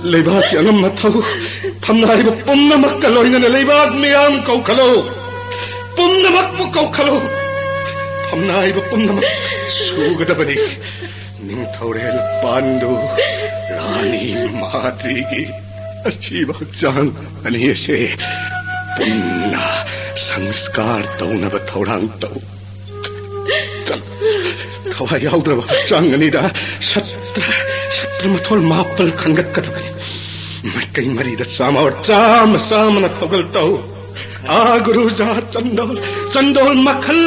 Laybag yang mataw Pamnahay ba pum na magkaloy na nalaybag miyam kalo Pum na magpukaw kalo Pamnahay ba pum na Sugad na banik Ning Taurel Pandu Rani Madri Asibag dyan Aniyase Punna Sanskar taw na ba taurang taw Tawai Audraba Janganida Satra matol mapal kangat katabani Markay marida sama sama na togal tau Aguru jahat Candol makal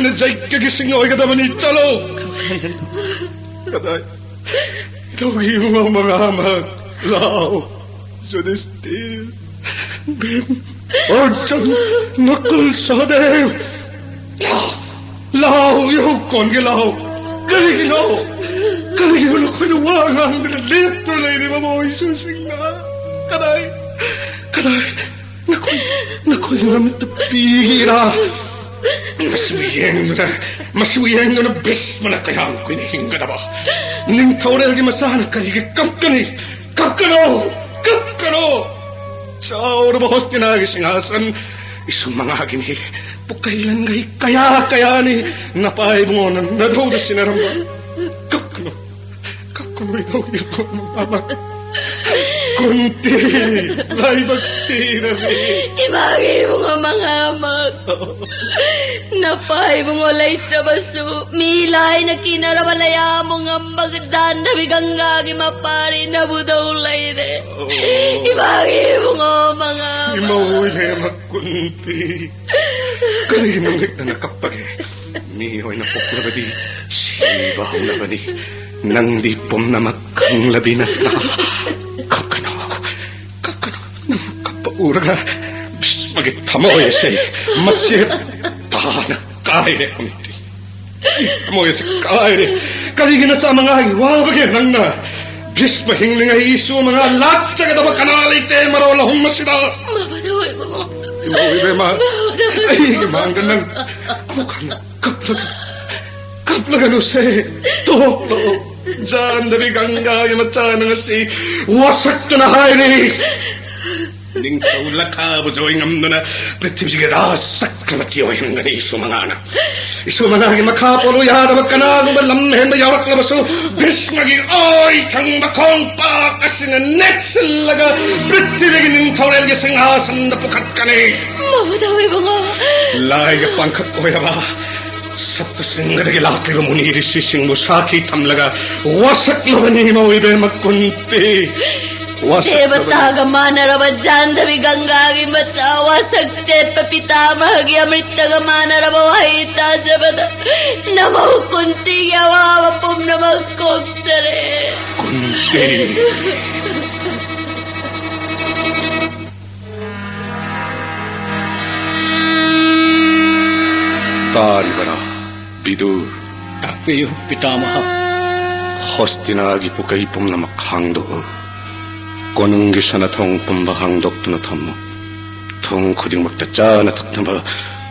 na jay kagising oy katabani Chalo Kaday Itogi mga amag Lao Yudhisthira Bhima Arjun Nakul Sahadev Lao kon ke lao Kaligi na ko'y nawangang na litro na hindi mo isusing na Kaday Nako'y namin tapira Maswiyeng na Bhisma na kayang ko'y nahinga na ba Ning Taurel Gimasana kaligi Kapkano Sao na ba Hostinagi singasan Isumangagin Pukailan gay kaya ni napay mo na nadawda sinaramba Kapkano itaw ito mama Kunti, laibagtirami. Ibagi mo nga mga amak. Napay mo nga lay trabaso. Milay na kinaramalaya mo nga magdan na bigangagi mapari na budawlay de. Ibagi mo nga mga amak. Imauwi na yung magkunti. Kalinamit na nakapag Mihoy na poklabadi. Sibaw na ba ni? Nang di pom na magkang labi na tra. Kakano. Nang kapaura. Bis magitamo ya siya. Matsir. Tahanak kaya kunti. Mo ya siya kaya. Kaligin na sa mga iwabagin nang na. Bis mahingling ay iso mga latsa kada makanalay te marolahong masira. Mabadaway mo mo. Iba, ma. Ay, gimanggan ng kukan. Kaplagan o se. Tolo. Diyan, nabigangga yung matsa nga si wasak to na hayri. Ning taula ka, buzoy ngam na pritibig rasak kramatiyo yung nga iso mga anak. Iso mga naging makapolo yada magkanalo malamhen mayawak labaso. Bis naging oy, tang makong pa kasi na next laga pritibig ning taurel gising asan na pukat ka ni. Mabadaway mo nga. Lai ka pangkat ko ya ba? Sabto singa dagi lakli ba muniri sising musaki tamlaga wasak laban ni mo ibe magkunti. Bataga mana raba janda bigangagi macawa sakcet papita mahagi amritaga mana raba wahita jabada nama kunti yawa pum nama kokcare Kunti. Tari bara bidur Takpiyo, pitamaha. hostinagi pukai pum na makhangdo. Konunggi sana thong pambahangdok na thammo. Thong khuding magtacha na taknaba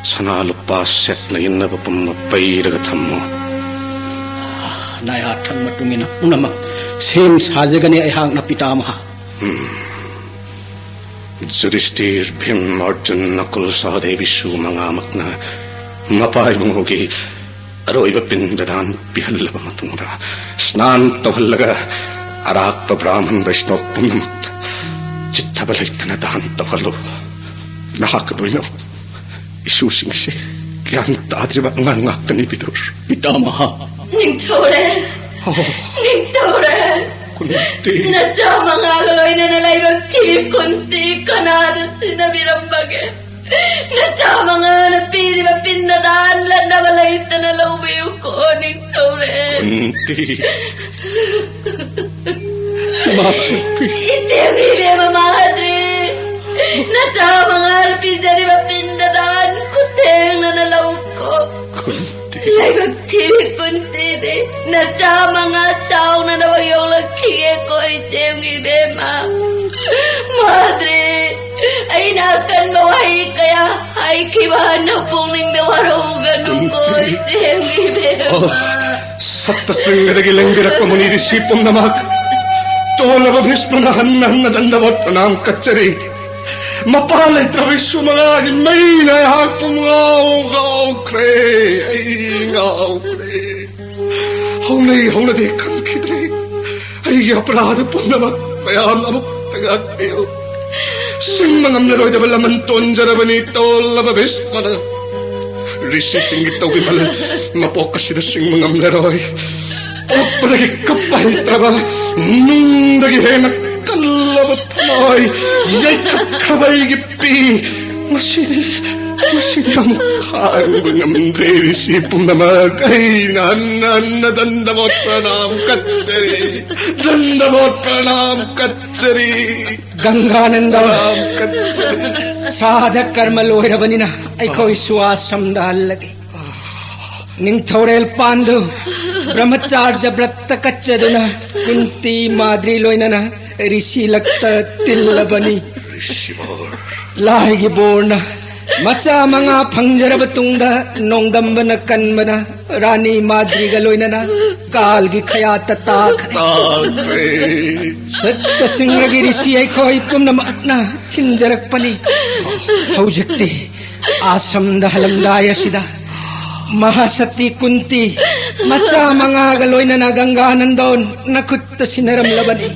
sana lupa set na inna pa pamapayraga thammo. Nayatan matungin na unamak. Same sajagani ay hang na pitamaha. Yudhishthir, Bhim, Arjun, Nakul, Sahadev, Vishu, mga amak na mapay mong hugi aroy ba pindadan pihalaba matungda snan tawalaga arak pa brahman Vaishnava punamat chitta balay tanadahan tawalo nakakaloy na isusing si kiyan taadri ba ngangak ni Bidur Pitamaha. ning tore kunti nadya mga loy na nalay magti kunti kanado sinabirambage nadya mga napili mapindadan landa balay tanalawiw ko ning tore kunti iti ang ibe mamadri nadya mga napili mapindadan kuteng na nalaw ko kunti lay magtiwi kunti de nadya mga chow na nawayong lakiye ko iti ang ibe ma madre ay nakan mawahi kaya ay kibahan na puling dawarugan ko iti ang ibe ma Satta swinga dagilang dirak pamuniri sipom namak. Tola babis panahan na dandawat panam katsari. Mapalay traviso mga may na hapong ngaw kre. Ay ngaw kre. Haw na di kang kidre. Ay aprada po namak. Mayam amok tagak kayo. Sing mangam naroy da balaman tonjara bani tola babis pana. Rishi singit tau bimal mapokas sida sing mangam naroy. O palagi kapay traba nung dagi henak kalabat panoy yay kakabay gipi masidi ang kaan ng Rishi pong namag ay na dandamot pranam katsari Gangganan daw. pranam katsari Sadhak karmaloy rabanina ay ko'y suwasam dahil lagi. Ning Taurel Pandu, Brahmacharya Bratta Kachaduna, Kunti Madriloy na na, Rishi Lakta Tilabani, Lahi Giborna, Matsa mga pangjarabatungda, Nongdamba na kanmana, Rani Madrigaloy na na, Kalgi kaya tatak. Sa kasing lagi Rishi ay ko'y pumnamak na, Tinjarak pani, Haujakti, Asam dahalam daya sida. Mahasati kunti matsa mga galoy na nagangganan doon nakutta sinaram labani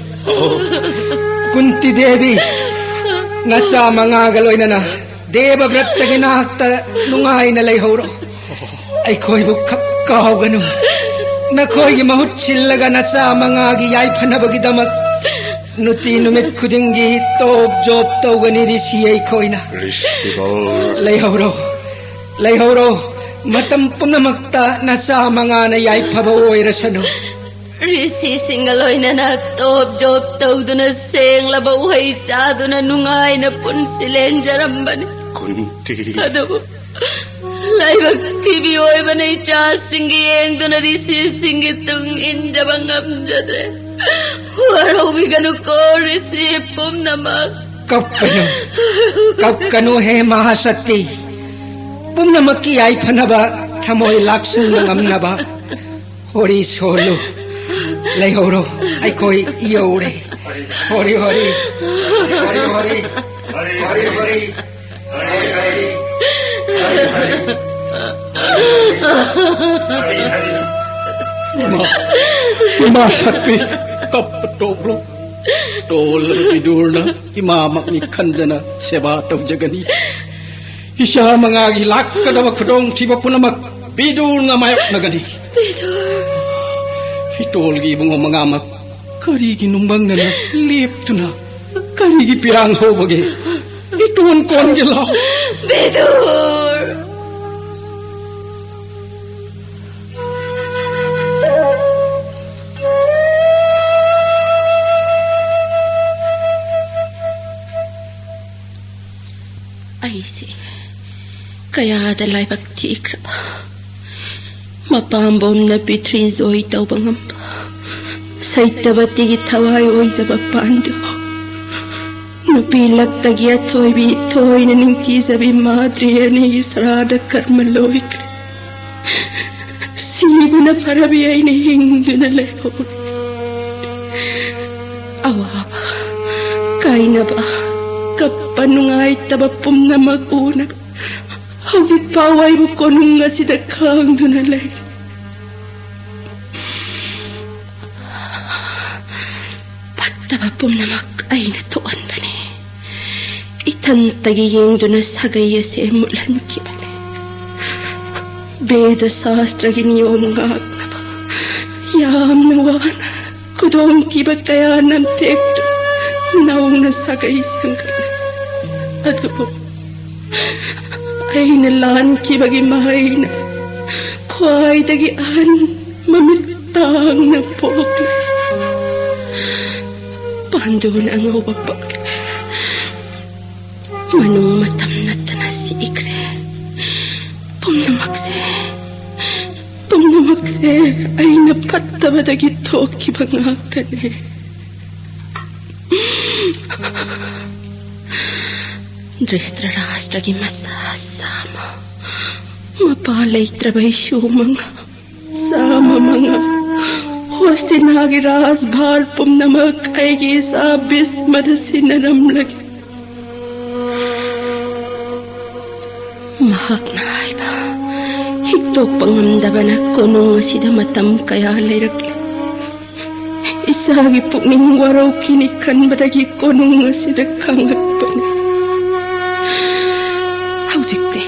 Kunti Devi, nasa mga galoy na na, Deva Brat taginakta nungay na layhoro. Ay ko'y bukakaw ganun. Na ko'y gimahut silaga na sa mga giyay panabagidamak. Nuti numit kudingi tob job taw ganiri siyay ko'y na. Rishibor. Layhoro, matampom na magta na sa mga nayay pabawoy rasano. Risi singaloy na na top job tau do na seng labaway chado na nungay na punsilen jaramban. Kunti. Adabo. Laibag tibi oy banay cha singiyeng do na risi singitung injabangam jadre. Waraw bigano ko risi pum namak. Kapkano he mahasati. Pum na makiyay panaba tamoy laksun ng amnaba. Hori solo. Layhoro, ay ko'y iyore. Hori. Masakmi kapatobro. Tol bidur na imamak ni kanjana sebataw jagani. Isya mga gilak kadawag kadong tiba po namak bidur nga mayok na gani. Itol gibong mga amak karigi numbang na lip to na karigi pirang ho bagi ituon kon gilaw. Bedur! Ay si, kaya dalay pagtikra pa. Mapambom na pitrin zoy tau bangampa. Say tabati gitaway oy sa bapando. Nupilak tagya toy bitoy na ningti sabi madre ni sarada karmaloy. Sibo na parabiyay ni hingdo na leon. Awa ba? Kay na ba? Kapanungay tabapom na mag-una. Hawsit paway mo ko nung nga si dakang dunalay. Pattabapom na mag-ay na tuan ba ni? Itantagiging dunasagay si emulan ki ba ni? Beda sastra giniyom nga na ba? Yam na wan, kudong tiba kaya nam tekto, naong nasagay siyang gana. Adabo. Ay nalan ki bagi mahay na kuay dagian mamitang na poklay. Pandun ang awapag manong matamnat na si ikre. Pumnamakse ay napattaba dagito ki bangakan eh. Dristra rastra gi masasama. Mapalay trabay siyumang sama mga huwas tinagiras balpom na mag-ay sabis madasinaramlagi. Mahak na ay ba? Higtok pangamdaban ako nung sida matam kaya layragli. Isagi po ning waraw kinikan badagi ko nung sida kangat pa na. Hawdikte,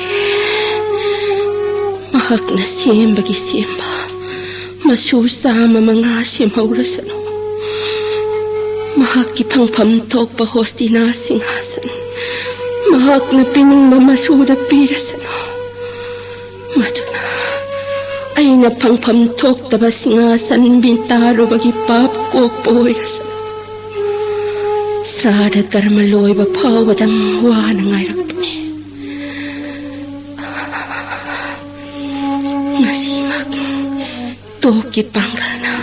mahak na siyem bagi siyemba, masusama mga siyemawrasan. Mahak ipang pamtok pa hosti na singhasan, mahak na pining mamasuda pirasan. Maduna, ay napang pamtok taba singhasan bintaro bagi papkok poirasan. Srada karmaloy bapawadang wanang ayrak ni. Nasimak, toki panggal na,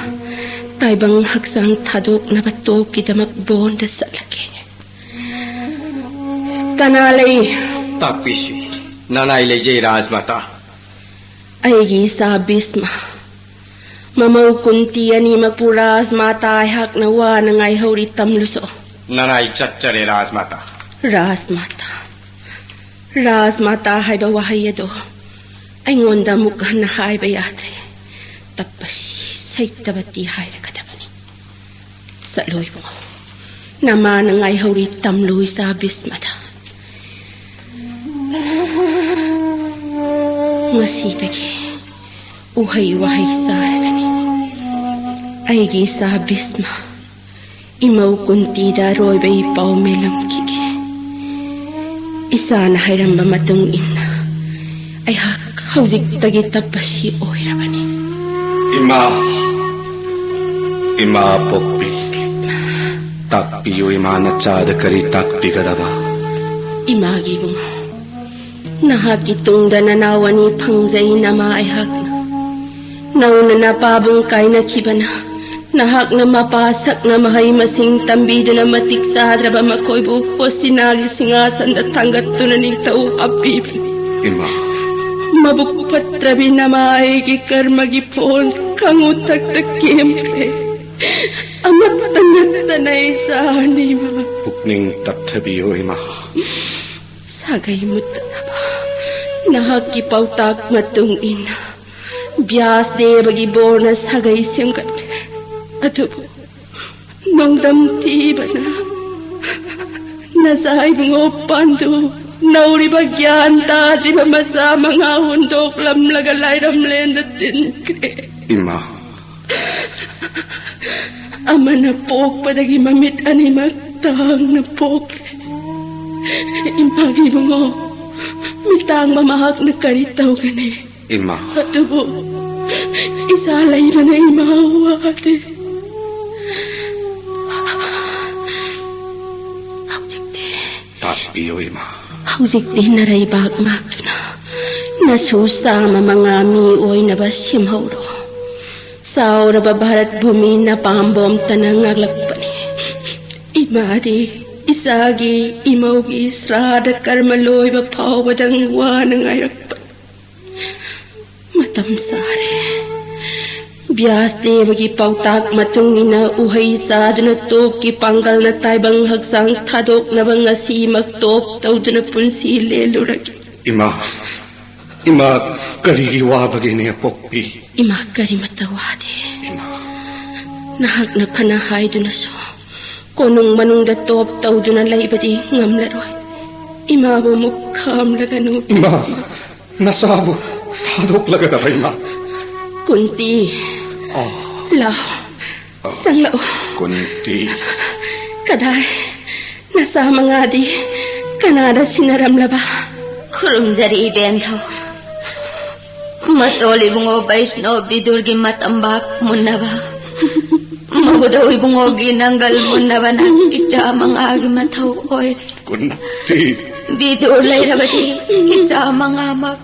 taibang haksang tadok na batoki damak bonda sa laki. Kanalay, Tapisi, nanay lejay razmata. ay gisabis ma. Mamaw kuntiya ni magpuras mata ay hak na wanang ay hauritam luso. Nanay chachare razmata. Razmata ay bawahayado. Ay ngonda mukha na hay bayatre. Tapasi say tabati hay na kadabani. Sa loy mo. nama na ngay hauri tamluy sa Bhismada. Masitagi uhay-wahay saragani aigi sa Bhisma imaw kuntida roy bay pau melam kike isa na hayramba matong ina ay hawzik tagi tapasi oirabani ima pokpi Bhisma takpiyo ima na chada kari takpi kadaba imagi bungo nahakitong dananawan ni Pangjay na maayhak na nauna na pabong kay na kibana nahak na mapasak na mahay masing tambido na matik sa hadraba makoy buhos tinagi singasan na tanggat tunaning tao apiban ima mabukpat trabi na maaygi karmagipon kangutak takimre amat tangat tanay sa anima pukning taptabiyo ima sagay mo na ba nahakipautak matong ina bias de bagi borna sagay siyangkat adobo nong damti ba na nasay mga pandu nauri bagyan ta di ba masa mga hundok lam lagalay ramlen datin kre ima ama na pok padagi mamit ani magtang na pok imagi mga mitang mamahak na karitaw gani ima adobo isalay man ay mahawate takpiyo ima hawzik din na ray bagmak na nasusama mga mioy na basyam hawro sa ora babarat bumi na pambom tanang aglakpani imadi isagi imawgi srada karmaloy bapaw badang wanang ayrakpan matamsare bias de bagi pautak matungin na uhay sa dunatop ki panggal na taybang hagsang tadok na bang asi magtop taw dunapunsi leluragi ima karigiwa bagini pokpi ima kari matawade ima nahag na panahay dunaso konong manong datop taw dunalay badi ngamlaroy ima bumukham lagano ima nasabo tadok laga na ima kunti lao sang lao kunti kaday nasa mga di kanada sinaramlaba Kurumjari bentho matoli bungo baisno bidurgi matambak munnaba magudawi bungo ginanggal munnaba na itja mangagi mathaw oire kunti bidur lairabati itja mangamak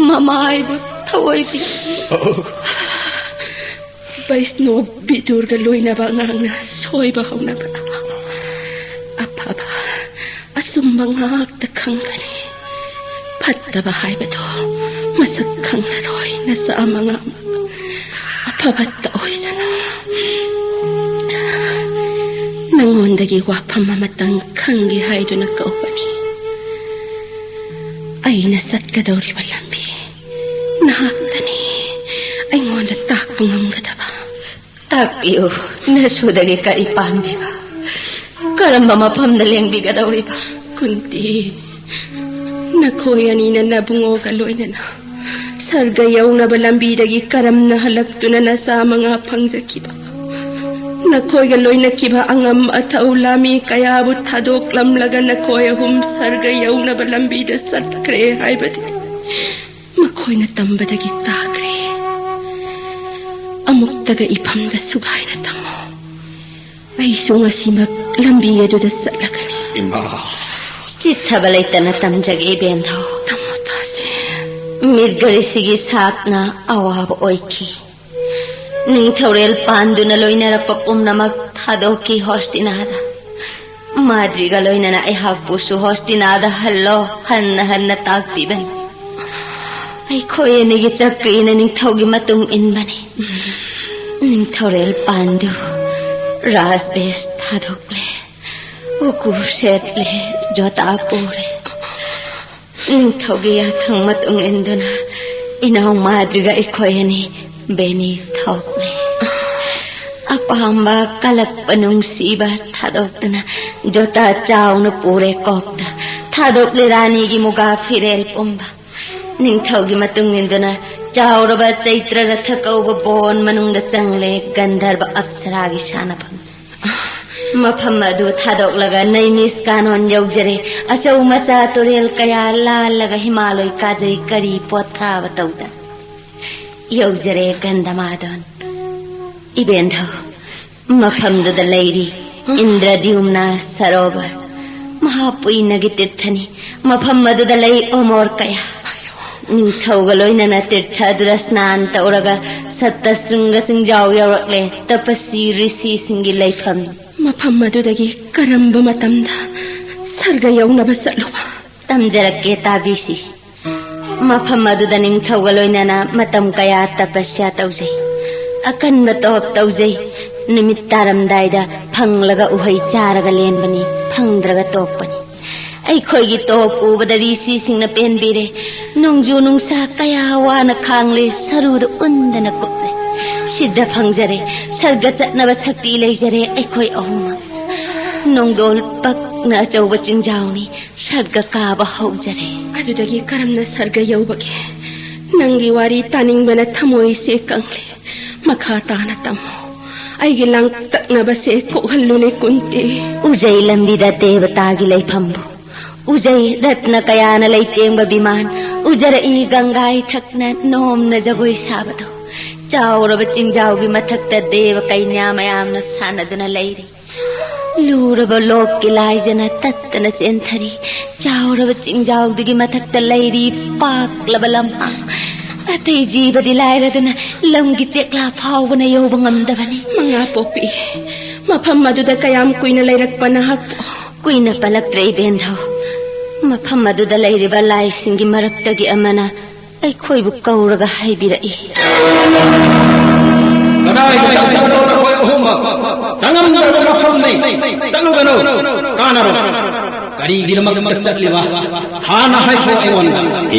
mamay but thawoy bi baisno bidur galoy na ba nga soy bahaw na ba apaba asumbangak takang gani patabahay ba to masakang naroy na sa mga amak apabat taoy sana nangondagi wapam mamatang kanggi hay do na kaupani ay nasat ka daw ribalambi nahaktani ay ngonda takpangam gadaba takpiyo nasudagi karipambi ba karamba mapamdaling biga daw riba kunti nakoyani na nabungo kaloy na na sargayaw na balambi dagi karam na halagto na sa mga pangjakiba nakoy galoy na kiba angam ataw lami kaya abot hadok lamlaga nakoy hum sargayaw na balambi da satkre hay bati makoy na tamba dagi takre amok taga ipam da sugay na tamo ay sunga simak lambi yado da salagani ima Chitta balay tanatam jagi bentho tamo tasi mirgari sige sakna awab oiki ning thorel pandu na loina rapapum na magthadoki hostinada madri ga loina na ihag pusu hostinada hallo hanna tagpiban ay koye nigi chakri na ning thogi matung inbani ning thorel pandu ras bes thadokle uku setle jota pore ning thogi ya thang matung induna inaw madri ga ikoyani beni thokle apahamba kalak panung siba thadok tana jota chauna pure kokta thadok le rani gi muga firel pomba ningthau gi matung ninduna chauraba chaitra ratha kauba bon manungda changle gandharva apsara gi shanapam mafam adu thadok laga naimis kanon yaujare achau macha torel kaya la laga himalay kajai kari potha batauda yaujare gandamadon ibendho mafam da lairi indradyumna sarovar mahapui nagi tirthani mafam adu da lai omor kaya ningthau galoina na tirtha durasnan tauraga sattasrunga singjau yaurakle tapasi rishi singi laifam mafam adudagi karamba matamda sarga yaunaba satluba tamjarake tabisi mafam aduda ningthau galoina na matam kaya tapasya taujai akan batop taujai nimit taramdaida phanglaga uhai charaga lenbani phangdraga tokpani ai khoigi top ubadari si singna penbire nongju nungsa kaya wana khangle saruda undana kople sidda phangjare sarga chatnaba sakti leijare ai khoi ahuma nongdol pak na chauba chingjauni sarga kaba haujare adudagi karamna sarga yaubage nangi wari taningbana thamoi se kangle makha tana tammo aigi lang taknaba se kokhallune kunti ujai lambida devata gi laifambu ujai ratna kayana laitengba biman ujara i gangai thakna nomna jagoi sabado chauraba chingjaw gi mathakta deva kainya mayamna sanaduna lairi luraba lok ki laijana tattana senthari chauraba chingjaw digi mathakta lairi paklaba lamha atai jibadi lairaduna lamgi chekla phawbana yobangam-dabani manga popi mafam aduda kayam kuina lairakpana hakpo kuina palaktre bendho mafam aduda lairiba lai singi maraktagi amana ai khoibu kauraga haibirai kadai jalo na khoi ohuma sangam darba mafam nei chalu gano kanaro kari gilamak chatliwa hana hai pho ewan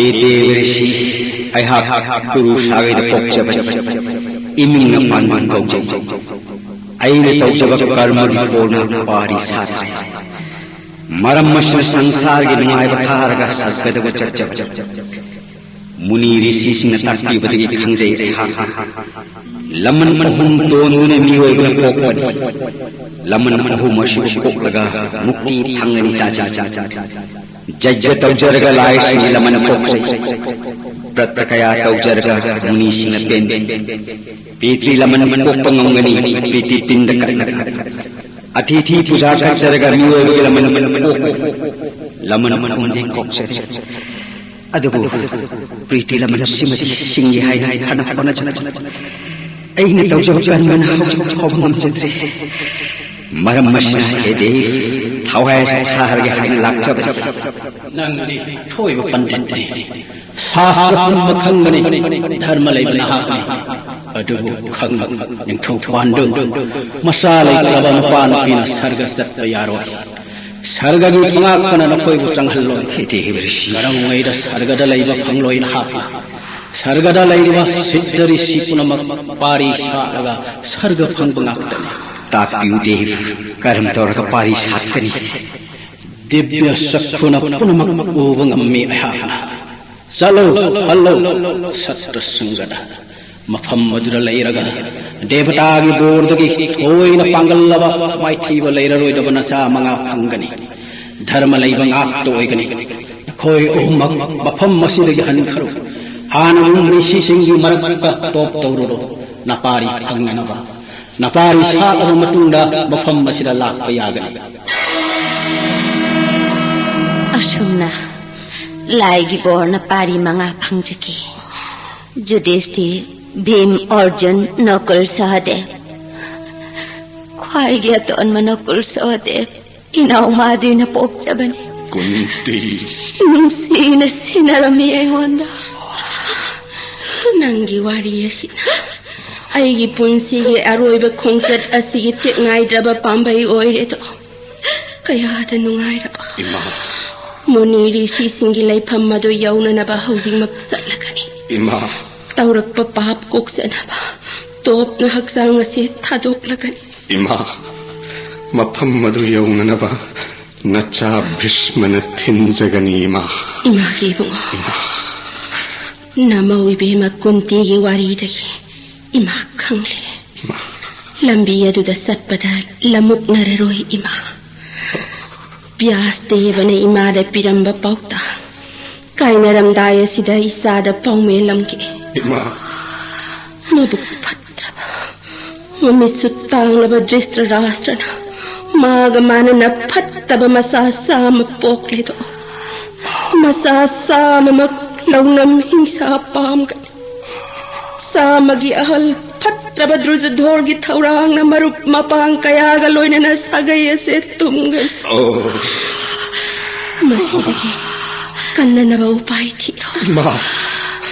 e devrishi ai ha guru sagai da pokchaba iming na man gojai ai ne tawjaba karma ri kona pari sat maram masna sansar gi nungai bathar ga sargada go chachab muni rishi singna takti badagi khangjai ha laman mahum tonune miwai ba kokpani laman mahum mashu koklaga mukti thangani ta cha jajja tawjarga lai sing laman kokjai pratakaya tawjarga muni singna pen petri laman kokpangangani priti tindaka atithi puja tawjarga miwai ba laman mahum de kokjai adubu priti laman simati singi hai hana hana chana ai ne tawjab kan man hawam chadre maram masna he de thawai sahar ge hain lakcha nang ni thoi ba pandit ni shastra makhangani dharma lai bana ha adubu khang ning thong pandung masalai klaban pan pina sarga sat yaro sarga gi thanga kana na khoi bu changhallo he brishi garang ngai da sarga da lai ba phangloi na ha sargada lairiba siddhari sipunamak pari salaga sarga phangbangakdane tapiu dev karam toraka pari satkani divya sakhuna punamak ubangammi ahana chalo hallo satta sangada mafam madura lairaga devata gi bordagi thoina pangallaba maithiba lairaroidabana sa manga phangani dharma laibangak to oigani khoi umak mafam masidagi han kharu hanung rishi singi marakka top tawro napari phangnanaba napari sa matungda mafam masira lakpa yagani asumna laigi borna pari manga phangjaki Yudhishthir Bhim Arjun Nakul Sahadev khwai gya ton manakul Sahadev inaw madina pokchabani kunti nungsina sinarami engonda nangi wari asina aigi punsigi aroiba khongsat asigi tekngai draba pambai oireto kaya da nungai raba ima muni rishi singi laifam madu yauna naba housing maksat lagani ima taurak pa pap koksanaba top na hagsang ngasi thadoklagani. Ima, mafam madu yaunanaba nacha Bhishmana thinjagani ima. Imagi ibungo. Namaw ibema kuntigi waridagi ima khangle. Lambi aduda satpada lamuk nararoy ima. Biyas tebana imada piramba pauta. Kainaramdaya sida isada paumelamgi. Ima, Mabuk patraba. Mamisutang laba dristra rasrana. Magamana na pataba masasama pokledo. Masasama maklawnam hingsa pamgan. Samagi ahal patraba druza dhorgi taurang na marup mapang kaya galoy na nasagaya setumgan. oh, Masidagi kanna na ba upay tiro. Ima,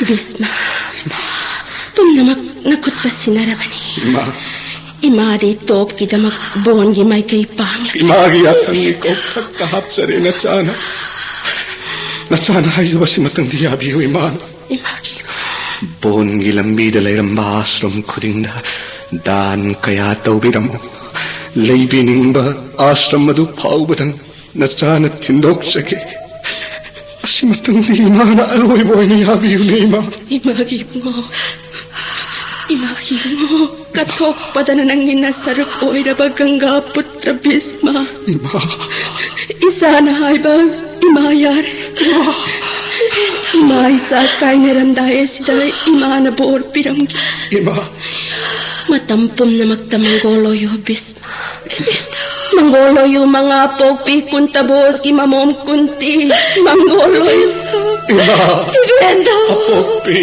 Bisma. Pumnamak nakutta sinarabani. Ima, Imadi top kidamak bongi may kay panglag. imagi atang ikaw pagkahap sa rin natsana. Natsana ay sabasi matang diyabiyo iman. Imagi. Bon gilambida layram basrom kudingda dan kaya tawbiram mo. Laybining ba asram madu paubatan natsana tindok sake. Asimatang di imana aloy boy ni yabiyo ni ima. Imagi mo. Imagi mo. Katok pada na nang inasarap o irabagangga putra Bisma. Ima, Isa na hay ba imayar. Ima isa kay naramdaya sida ima na boor piramgi. ima, Matampom na magtamanggoloyo Bisma. Manggoloyo mga popi kuntabos ki mamom kunti. Manggoloyo. ima, Brando! apopi.